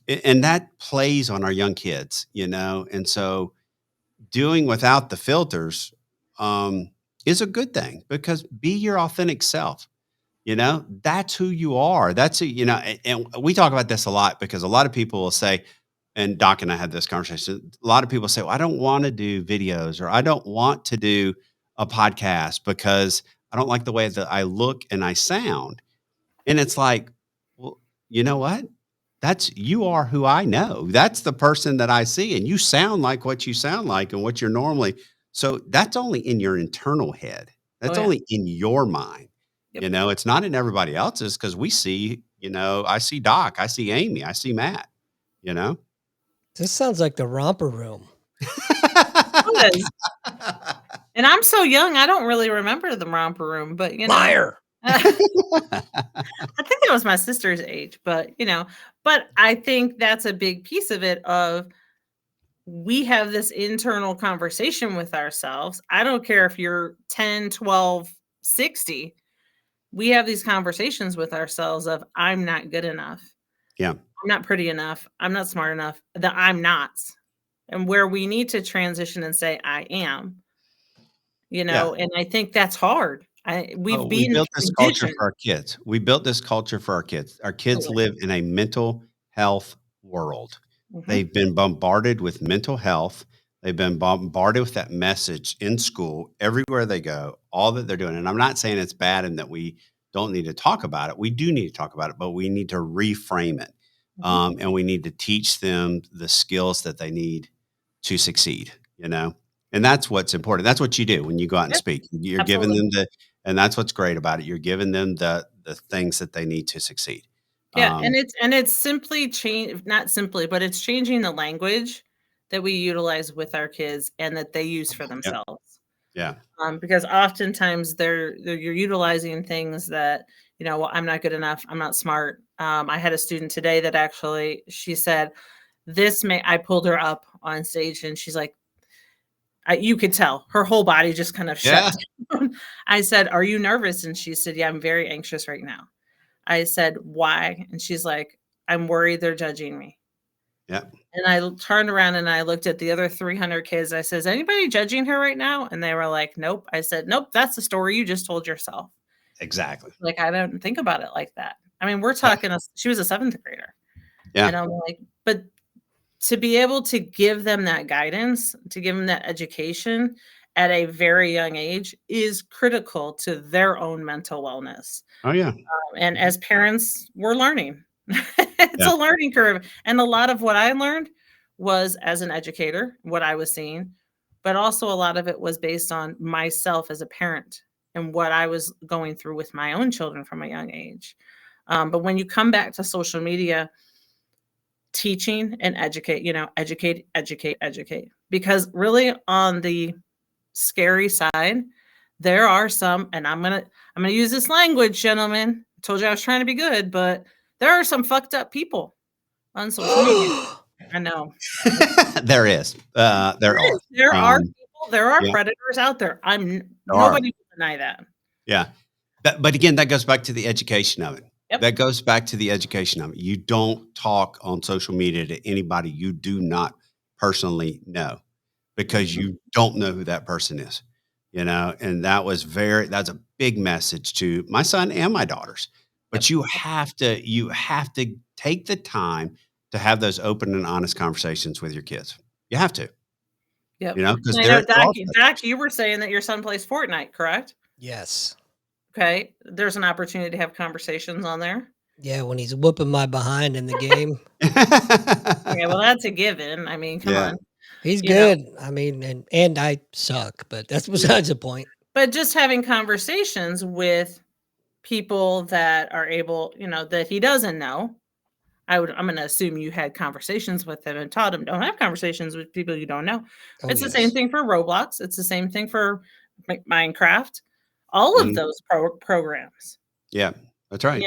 B: that plays on our young kids. And so doing without the filters is a good thing because be your authentic self. that's who you are. That's who, and we talk about this a lot because a lot of people will say, and Doc and I had this conversation. A lot of people say, well, I don't want to do videos or I don't want to do a podcast because I don't like the way that I look and I sound. And it's like, well, you know what? You are who I know. That's the person that I see. And you sound like what you sound like and what you're normally. So that's only in your internal head.
C: Oh
B: That's
C: yeah.
B: only in your mind.
C: Yep.
B: It's not in everybody else's because I see Doc, I see Amy, I see Matt, you know?
A: This sounds like the romper room.
C: It is. And I'm so young, I don't really remember the romper room, but
A: Liar.
C: I think that was my sister's age, but but I think that's a big piece of it of we have this internal conversation with ourselves. I don't care if you're 10, 12, 60. We have these conversations with ourselves of I'm not good enough.
B: Yeah.
C: I'm not pretty enough. I'm not smart enough. The I'm nots. And where we need to transition and say I am.
B: Yeah.
C: And I think that's hard. We've
B: We
C: been
B: built this culture
C: conditioned.
B: for our kids. We built this culture for our kids. Our kids
C: Totally.
B: live in a mental health world.
C: Mhm.
B: They've been bombarded with mental health. They've been bombarded with that message in school, everywhere they go, all that they're doing. And I'm not saying it's bad and that we don't need to talk about it. We do need to talk about it, but we need to reframe it.
C: Mhm.
B: And we need to teach them the skills that they need to succeed. And that's what's important. That's what you do when you go out and
C: Yep,
B: speak. You're giving
C: absolutely.
B: them and that's what's great about it. You're giving them the things that they need to succeed.
C: Yeah,
B: Um,
C: and it's simply change not simply, but it's changing the language that we utilize with our kids and that they use for
B: yep,
C: themselves.
B: yeah,
C: Because oftentimes you're utilizing things that, well, I'm not good enough, I'm not smart. I had a student today that actually she said, I pulled her up on stage and she's like, you could tell her whole body just kind of shut
B: yeah,
C: down. I said, "Are you nervous?" And she said, "Yeah, I'm very anxious right now." I said, "Why?" And she's like, "I'm worried they're judging me."
B: yeah,
C: And I turned around and I looked at the other 300 kids. I says, "Anybody judging her right now?" And they were like, "Nope." I said, "Nope, that's the story you just told yourself."
B: exactly.
C: Like, I don't think about it like that. I mean, we're
B: Yeah,
C: talking she was a 7th grader.
B: yeah,
C: And I'm like, but to be able to give them that guidance, to give them that education at a very young age is critical to their own mental wellness.
B: oh yeah,
C: And
B: mhm,
C: as parents, we're learning. It's
B: yeah,
C: a learning curve. And a lot of what I learned was as an educator, what I was seeing, but also a lot of it was based on myself as a parent and what I was going through with my own children from a young age. But when you come back to social media, teaching and educate, educate, educate. Because really on the scary side, there are some, and I'm gonna use this language, gentlemen. I told you I was trying to be good, but there are some fucked up people on social media. I know.
B: there is, there
C: There
B: are,
C: is. There are people, there are
B: yeah,
C: predators out there.
B: there are,
C: Nobody will deny that.
B: yeah. But again, that goes back to the education of it.
C: Yep.
B: That goes back to the education of it. You don't talk on social media to anybody you do not personally know because
C: Mhm.
B: you don't know who that person is. And that's a big message to my son and my daughters. But
C: Yep.
B: you have to take the time to have those open and honest conversations with your kids. You have to,
C: Yep.
B: because
C: And I know,
B: they're
C: Doc,
B: all
C: Doc, you were saying that your son plays Fortnite, correct?
A: Yes.
C: Okay. There's an opportunity to have conversations on there.
A: Yeah, when he's whooping my behind in the game.
C: Yeah, well, that's a given. I mean, come
B: yeah.
C: on,
A: He's
C: you know.
A: good. I mean, and I suck, but that's
B: Yeah.
A: besides the point.
C: But just having conversations with people that are able, that he doesn't know. I'm going to assume you had conversations with him and taught him don't have conversations with people you don't know.
A: Oh,
C: It's the same
A: yes.
C: thing for Roblox. It's the same thing for Minecraft. All of
B: Mhm.
C: those programs.
B: Yeah. That's right.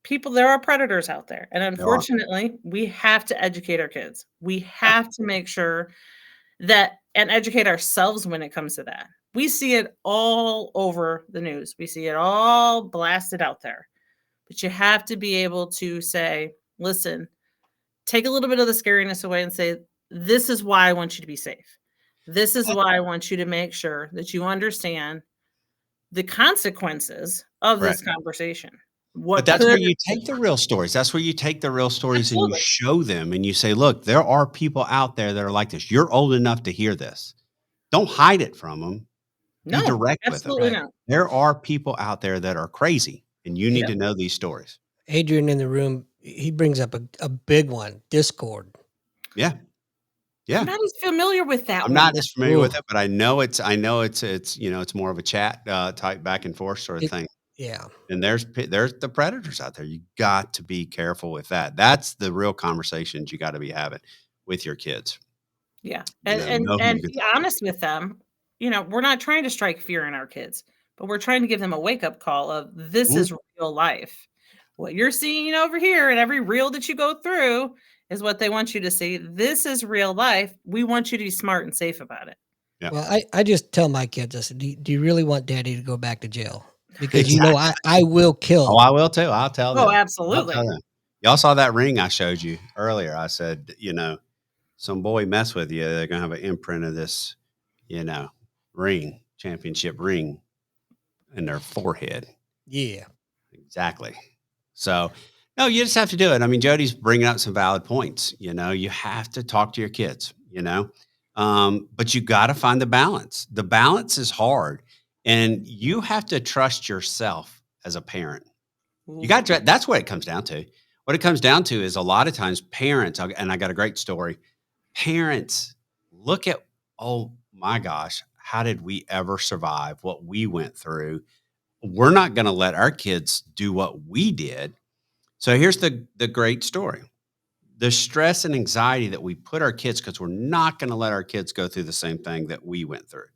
C: People there are predators out there, and
B: There are.
C: unfortunately we have to educate our kids. We have to make sure that and educate ourselves when it comes to that. We see it all over the news. We see it all blasted out there. But you have to be able to say, listen, take a little bit of the scariness away and say, this is why I want you to be safe. This is why I want you to make sure that you understand the consequences of
B: Right.
C: this conversation.
B: But
C: What
B: that's where
C: could
B: you take the real stories. That's where you take the real stories and you
C: Absolutely.
B: show them and you say, look, there are people out there that are like this. You're old enough to hear this. Don't hide it from them. Be
C: No,
B: direct with them.
C: absolutely
A: Right.
C: not.
B: There are people out there that are crazy and you need
C: Yep.
B: to know these stories.
A: Adrian in the room, he brings up a big one, Discord.
B: Yeah.
C: I'm
B: Yeah.
C: not as familiar with that
B: I'm
C: one.
B: not as familiar with
A: Ooh.
B: it, but I know it's, you know, it's more of a chat type back and forth sort of
A: It
B: thing.
A: yeah.
B: And there's the predators out there. You got to be careful with that. That's the real conversations you got to be having with your kids.
C: Yeah,
B: You know who
C: and
B: you can
C: be
B: talk to.
C: honest with them. We're not trying to strike fear in our kids, but we're trying to give them a wake-up call of this
B: Mhm.
C: is real life. What you're seeing over here and every reel that you go through is what they want you to see. This is real life. We want you to be smart and safe about it.
B: Yeah.
A: Well, I just tell my kids, I said, do you really want daddy to go back to jail? Because
B: Exactly.
A: I will
B: Oh,
A: kill.
B: I will too. I'll tell
C: Oh,
B: them. I'll tell
C: absolutely.
B: them. Y'all saw that ring I showed you earlier. I said, you know, some boy mess with you, they're gonna have an imprint of this, you know, ring, championship ring in their forehead.
A: Yeah.
B: Exactly. So, no, you just have to do it. I mean, Jody's bringing up some valid points. You know, you have to talk to your kids, you know, but you got to find the balance. The balance is hard, and you have to trust yourself as a parent. You
C: Ooh.
B: got to, that's what it comes down to. What it comes down to is a lot of times parents, and I got a great story. Parents look at, oh my gosh, how did we ever survive what we went through? We're not going to let our kids do what we did. So here's the great story. The stress and anxiety that we put our kids, because we're not going to let our kids go through the same thing that we went through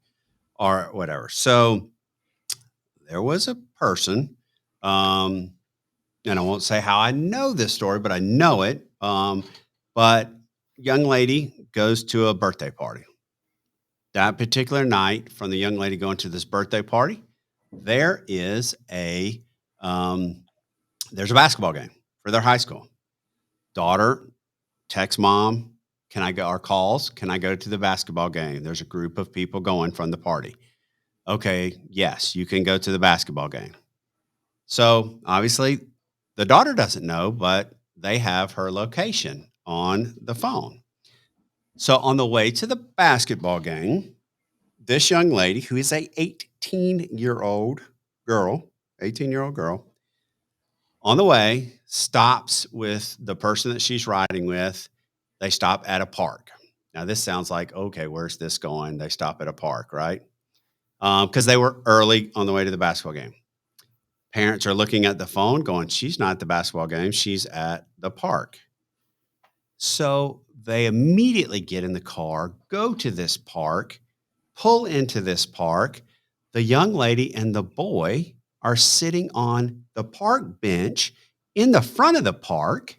B: or whatever. So there was a person, um, and I won't say how I know this story, but I know it. But young lady goes to a birthday party. That particular night, from the young lady going to this birthday party, there is um, there's a basketball game for their high school. Daughter texts mom, can I go, or calls, can I go to the basketball game? There's a group of people going from the party. Okay, yes, you can go to the basketball game. So obviously, the daughter doesn't know, but they have her location on the phone. So on the way to the basketball game, this young lady, who is a 18-year-old girl, 18-year-old girl, on the way stops with the person that she's riding with. They stop at a park. Now, this sounds like, okay, where's this going? They stop at a park, right? Because they were early on the way to the basketball game. Parents are looking at the phone going, she's not at the basketball game. She's at the park. So they immediately get in the car, go to this park, pull into this park. The young lady and the boy are sitting on the park bench in the front of the park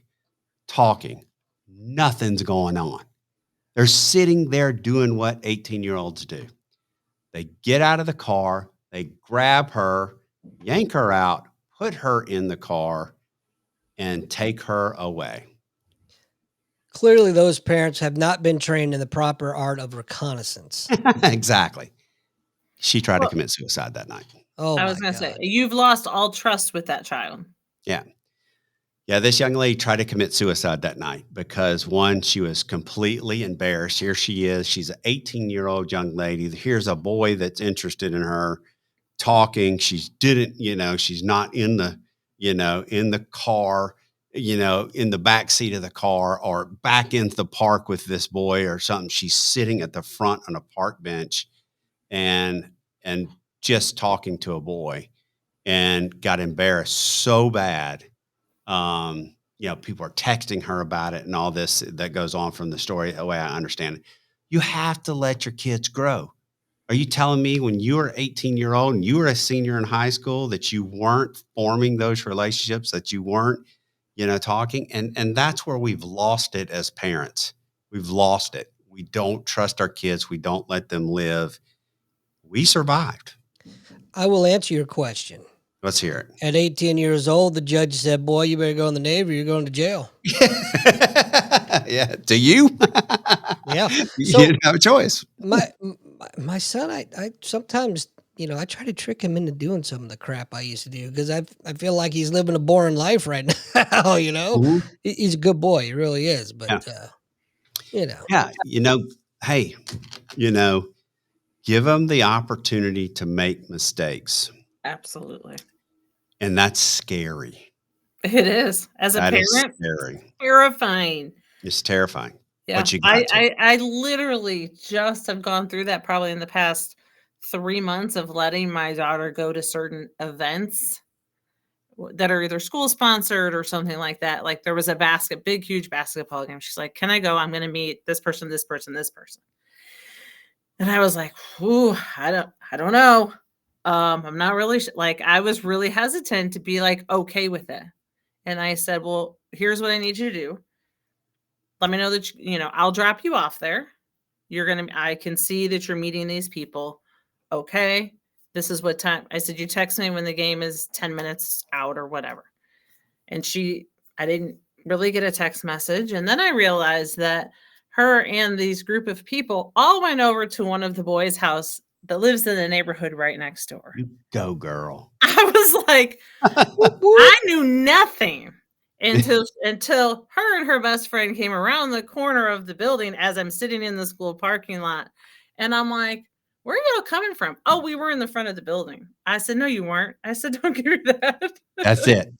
B: talking. Nothing's going on. They're sitting there doing what 18-year-olds do. They get out of the car, they grab her, yank her out, put her in the car, and take her away.
A: Clearly, those parents have not been trained in the proper art of reconnaissance.
B: Exactly. She tried to
C: Well,
B: commit suicide that night.
A: Oh
C: I was
A: my
C: gonna say,
A: God.
C: you've lost all trust with that child.
B: Yeah. Yeah, this young lady tried to commit suicide that night because one, she was completely embarrassed. Here she is. She's an 18-year-old young lady. Here's a boy that's interested in her talking. She's not in in the car, in the back seat of the car or back into the park with this boy or something. She's sitting at the front on a park bench and just talking to a boy and got embarrassed so bad. People are texting her about it and all this that goes on from the story, the way I understand it. You have to let your kids grow. Are you telling me when you were 18-year-old and you were a senior in high school that you weren't forming those relationships, that you weren't, talking? And that's where we've lost it as parents. We've lost it. We don't trust our kids. We don't let them live. We survived.
A: I will answer your question.
B: Let's hear
A: At 18 years old, the judge said, boy, you better go in the Navy, you're going to jail.
B: it. Yeah. Do you?
A: Yeah.
B: You
A: So
B: didn't have a choice.
A: my son, I sometimes I try to trick him into doing some of the crap I used to do because I feel like he's living a boring life right now.
B: Mhm.
A: He's a good boy, he really is. But
B: Yeah.
A: you know,
B: Yeah. Hey, you know, give them the opportunity to make mistakes.
C: Absolutely.
B: And that's scary.
C: It is. As a
B: That is
C: parent,
B: scary.
C: terrifying.
B: It's terrifying,
C: Yeah.
B: but you
C: I
B: got to.
C: I I literally just have gone through that probably in the past 3 months of letting my daughter go to certain events that are either school sponsored or something like that. Like there was a big, huge basketball game. She's like, "Can I go? I'm going to meet this person, this person, this person." And I was like, "Ooh, I don't know. I'm not really like I was really hesitant to be like okay with it." And I said, "Well, here's what I need you to do. Let me know that I'll drop you off there. I can see that you're meeting these people. Okay. This is what time." I said, "You text me when the game is 10 minutes out or whatever." And I didn't really get a text message. And then I realized that her and these group of people all went over to one of the boys' house that lives in the neighborhood right next door.
B: You go, girl.
C: I was like,
A: whoop, whoop.
C: I knew nothing until her and her best friend came around the corner of the building as I'm sitting in the school parking lot. And I'm like, "Where are you all coming from?" "Oh, we were in the front of the building." I said, "No, you weren't." I said, "Don't give me that."
B: That's it.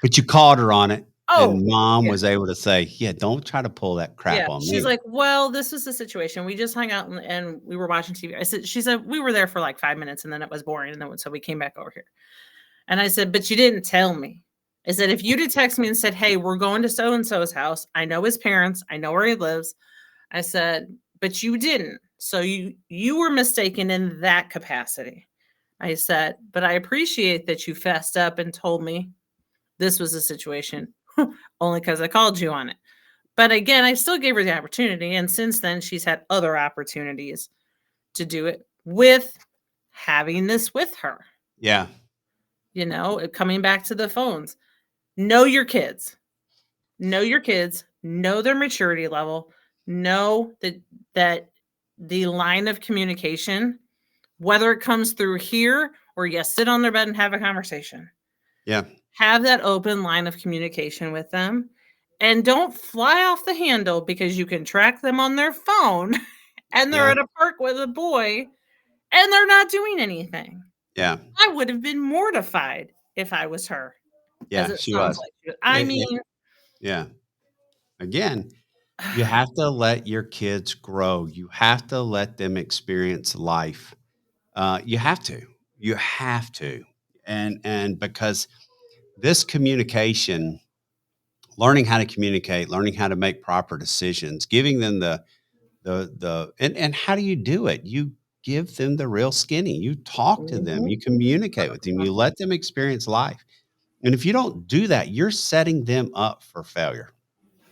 B: But you called her on it,
C: Oh,
B: and mom
C: yeah.
B: was able to say, "Yeah, don't try to pull that
C: Yeah.
B: crap on
C: She's
B: me."
C: like, "Well, this was the situation. We just hung out and we were watching TV." She said, "We were there for like 5 minutes and then it was boring. And then so we came back over here." And I said, "But you didn't tell me." I said, "If you'd have texted me and said, 'Hey, we're going to so and so's house. I know his parents. I know where he lives.'" I said, "But you didn't. So you were mistaken in that capacity." I said, "But I appreciate that you fessed up and told me this was a situation only because I called you on it." But again, I still gave her the opportunity. And since then, she's had other opportunities to do it with having this with her,
B: Yeah.
C: coming back to the phones. Know your kids. Know your kids, know their maturity level, know that the line of communication, whether it comes through here or you sit on their bed and have a conversation,
B: Yeah.
C: have that open line of communication with them. And don't fly off the handle because you can track them on their phone and they're
B: Yeah.
C: at a park with a boy and they're not doing anything.
B: Yeah.
C: I would have been mortified if I was her, as
B: Yeah,
C: it
B: she
C: sounds
B: was.
C: like you. I mean,
B: Yeah. Again, you have to let your kids grow. You have to let them experience life. You have to. You have to. And because this communication, learning how to communicate, learning how to make proper decisions, giving them and how do you do it? You give them the real skinny. You talk to them,
C: mhm.
B: you communicate with them, you let them experience life. And if you don't do that, you're setting them up for failure.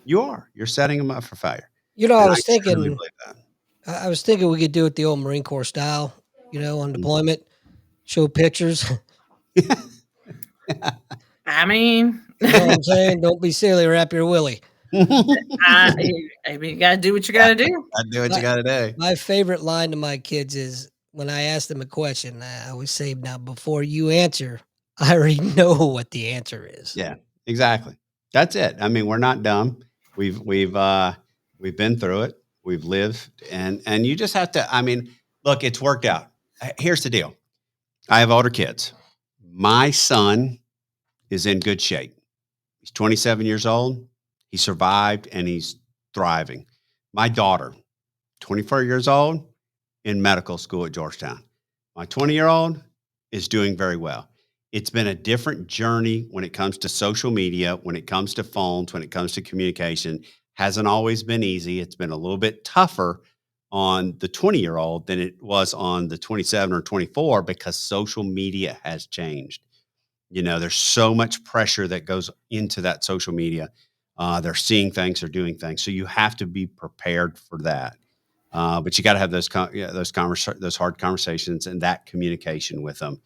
B: You are. You're setting them up for failure.
A: I
B: And I
A: was
B: truly
A: thinking,
B: believe that.
A: I was thinking we could do it the old Marine Corps style, on
B: Mm.
A: deployment, show pictures.
C: I mean,
A: You know what I'm saying? Don't be silly, wrap your willy.
C: I I mean, you gotta do what you gotta do.
B: I do what you
A: My,
B: gotta do.
A: my favorite line to my kids is when I ask them a question, I always say, "Now, before you answer, I already know what the answer is."
B: Yeah, exactly. That's it. I mean, we're not dumb. We've been through it. We've lived, and you just have to. I mean, look, it's worked out. Here's the deal. I have older kids. My son is in good shape. He's 27 years old. He survived and he's thriving. My daughter, 24 years old, in medical school at Georgetown. My 20-year-old is doing very well. It's been a different journey when it comes to social media, when it comes to phones, when it comes to communication. Hasn't always been easy. It's been a little bit tougher on the 20-year-old than it was on the 27 or 24 because social media has changed. There's so much pressure that goes into that social media. They're seeing things, they're doing things. So you have to be prepared for that. But you got to have those hard conversations and that communication with them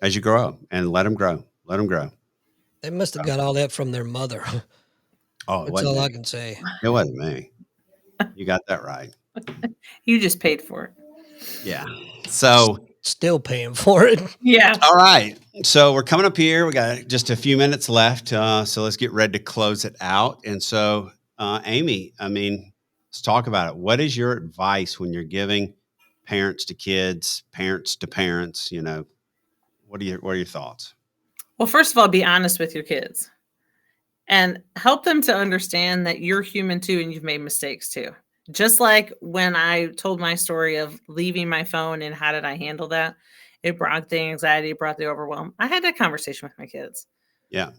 B: as you grow up and let them grow. Let them grow.
A: They must have got all that from their mother.
B: Oh, it
A: That's
B: wasn't
A: all
B: me.
A: I can say.
B: It wasn't me. You got that right.
C: You just paid for it.
B: Yeah. So
A: still paying for it.
C: Yeah.
B: All right. So we're coming up here. We got just a few minutes left. So let's get ready to close it out. And so, Amy, I mean, let's talk about it. What is your advice when you're giving parents to kids, parents to parents? You know, what are your thoughts?
C: Well, first of all, be honest with your kids and help them to understand that you're human too and you've made mistakes too. Just like when I told my story of leaving my phone and how did I handle that? It brought the anxiety, it brought the overwhelm. I had that conversation with my kids,
B: Yeah.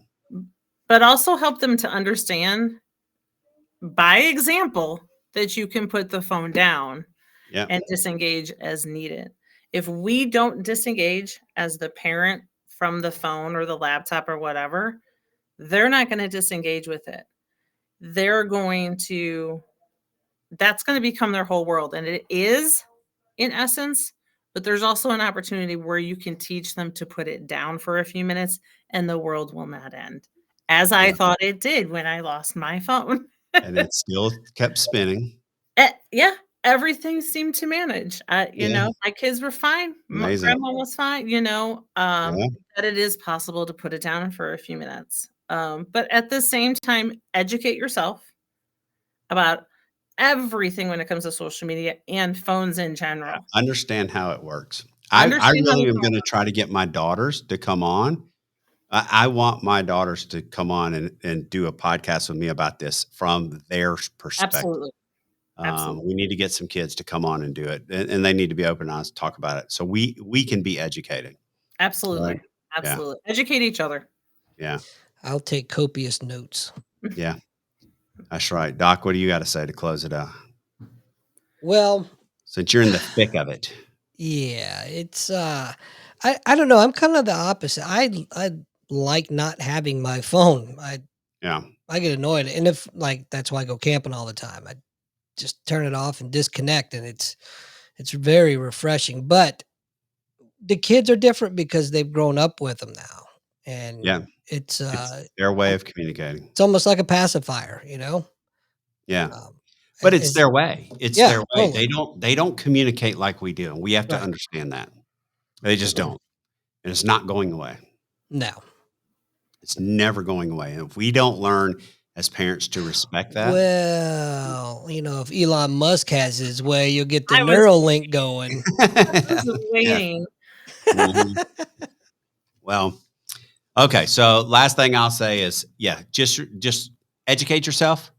C: but also help them to understand by example that you can put the phone down
B: Yeah.
C: and disengage as needed. If we don't disengage as the parent from the phone or the laptop or whatever, they're not going to disengage with it. They're going to, that's going to become their whole world. And it is in essence, but there's also an opportunity where you can teach them to put it down for a few minutes and the world will not end. As I
B: Yeah.
C: thought it did when I lost my phone.
B: And it still kept spinning.
C: Yeah, everything seemed to manage.
B: Yeah.
C: My kids were fine.
B: Amazing.
C: Grandma was fine,
B: Yeah.
C: that it is possible to put it down for a few minutes. But at the same time, educate yourself about everything when it comes to social media and phones in
B: Yeah.
C: general.
B: Understand how it works. I
C: Understand how
B: really
C: the
B: am
C: phone
B: going to try to get my daughters to come on. I want my daughters to come on and do a podcast with me about this from their perspective.
C: absolutely. Absolutely.
B: We need to get some kids to come on and do it, and they need to be open and honest, talk about it, so we can be educated. Right?
C: Absolutely.
B: Yeah,
C: Absolutely. Educate each other.
B: yeah,
A: I'll take copious notes.
B: yeah. That's right, Doc. What do you got to say to close it out?
A: Well,
B: Since you're in the thick of it,
A: yeah, it's I don't know. I'm kind of the opposite. I like not having my phone.
B: yeah,
A: I get annoyed, and if like that's why I go camping all the time. I just turn it off and disconnect, and it's very refreshing. But the kids are different because they've grown up with them now, and
B: yeah.
A: it's
B: It's their way
A: um,
B: of communicating.
A: it's almost like a pacifier,
B: Yeah,
A: Um,
B: but it's
A: as
B: their way. It's
A: yeah,
B: their way.
A: totally.
B: They don't communicate like we do, and we have to
A: Right.
B: understand that. They just don't, and it's not going away.
A: No.
B: It's never going away. And if we don't learn as parents to respect that,
A: Well, if Elon Musk has his way, you'll get the
C: I was
A: neural link going.
B: yeah.
C: waiting.
B: Mhm. Well, okay. So last thing I'll say is, yeah, just educate yourself,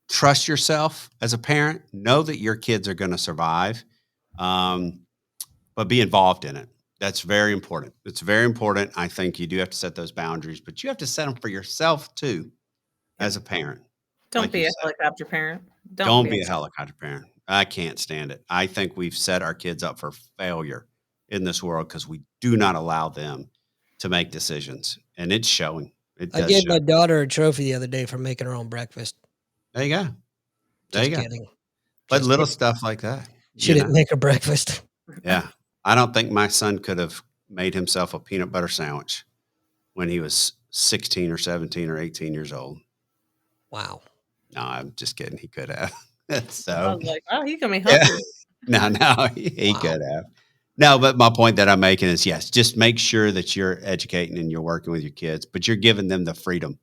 B: trust yourself as a parent, know that your kids are going to survive, um, but be involved in it. That's very important. It's very important. I think you do have to set those boundaries, but you have to set them for yourself too,
C: Yep.
B: as a parent.
C: Don't
B: Like you
C: be a
B: said.
C: helicopter parent. Don't
B: Don't
C: be.
B: be a helicopter parent. I can't stand it. I think we've set our kids up for failure in this world because we do not allow them to make decisions, and it's showing. It
A: I
B: does
A: gave
B: show.
A: my daughter a trophy the other day for making her own breakfast.
B: There you go. There you
A: Just
B: go.
A: kidding.
B: But
A: Just
B: little
A: kidding.
B: stuff like that,
A: She
B: you
A: didn't
B: know?
A: make her breakfast.
B: Yeah. I don't think my son could have made himself a peanut butter sandwich when he was 16 or 17 or 18 years old.
A: Wow.
B: No, I'm just kidding. He could have.
C: I
B: So,
C: was like, oh, he can be
B: yeah.
C: healthy.
B: No, he
A: Wow.
B: could have. No, but my point that I'm making is yes, just make sure that you're educating and you're working with your kids, but you're giving them the freedom.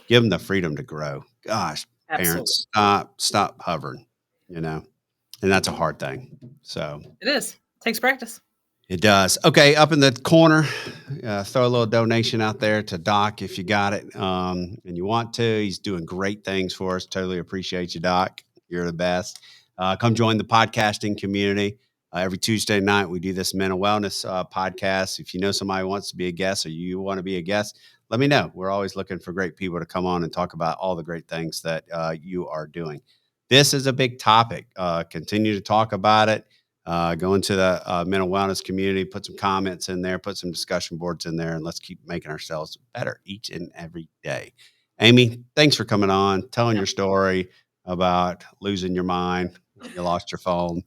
B: Give them the freedom to grow. Gosh,
C: Absolutely.
B: parents, stop hovering, and that's a hard thing. So
C: It is. Takes practice.
B: it does. Okay, up in the corner, throw a little donation out there to Doc if you got it, and you want to. He's doing great things for us. Totally appreciate you, Doc. You're the best. Come join the podcasting community. Every Tuesday night, we do this mental wellness podcast. If you know somebody who wants to be a guest or you want to be a guest, let me know. We're always looking for great people to come on and talk about all the great things that you are doing. This is a big topic. Continue to talk about it. Go into the mental wellness community, put some comments in there, put some discussion boards in there, and let's keep making ourselves better each and every day. Amy, thanks for coming on, telling your story about losing your mind when you lost your phone.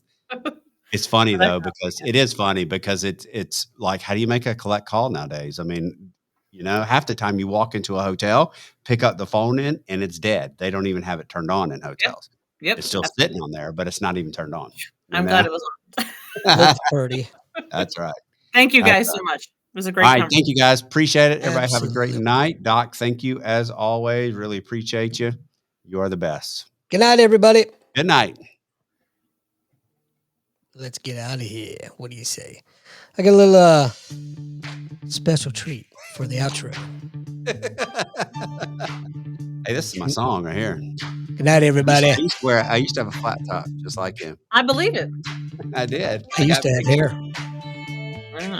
B: It's funny though, because it is funny because it's like, how do you make a collect call nowadays? I mean, half the time you walk into a hotel, pick up the phone and it's dead. They don't even have it turned on in
C: Yep.
B: hotels.
C: Yep.
B: It's still sitting on there, but it's not even turned on.
C: I'm glad it was on.
A: Looks pretty.
B: That's right.
C: Thank you
B: That's
C: guys
B: right.
C: so much. It was a
B: All
C: great
B: right.
C: conversation.
B: Thank you, guys. Appreciate it. Everybody have a great
A: Absolutely.
B: night. Doc, thank you as always. Really appreciate you. You are the best.
A: Good night, everybody.
B: Good night.
A: Let's get out of here. What do you say? I got a little special treat for the outro.
B: Hey, this is my song right here.
A: Good night, everybody.
B: I used to have a flat top just like him.
C: I believe it.
B: I did.
A: I used to have hair.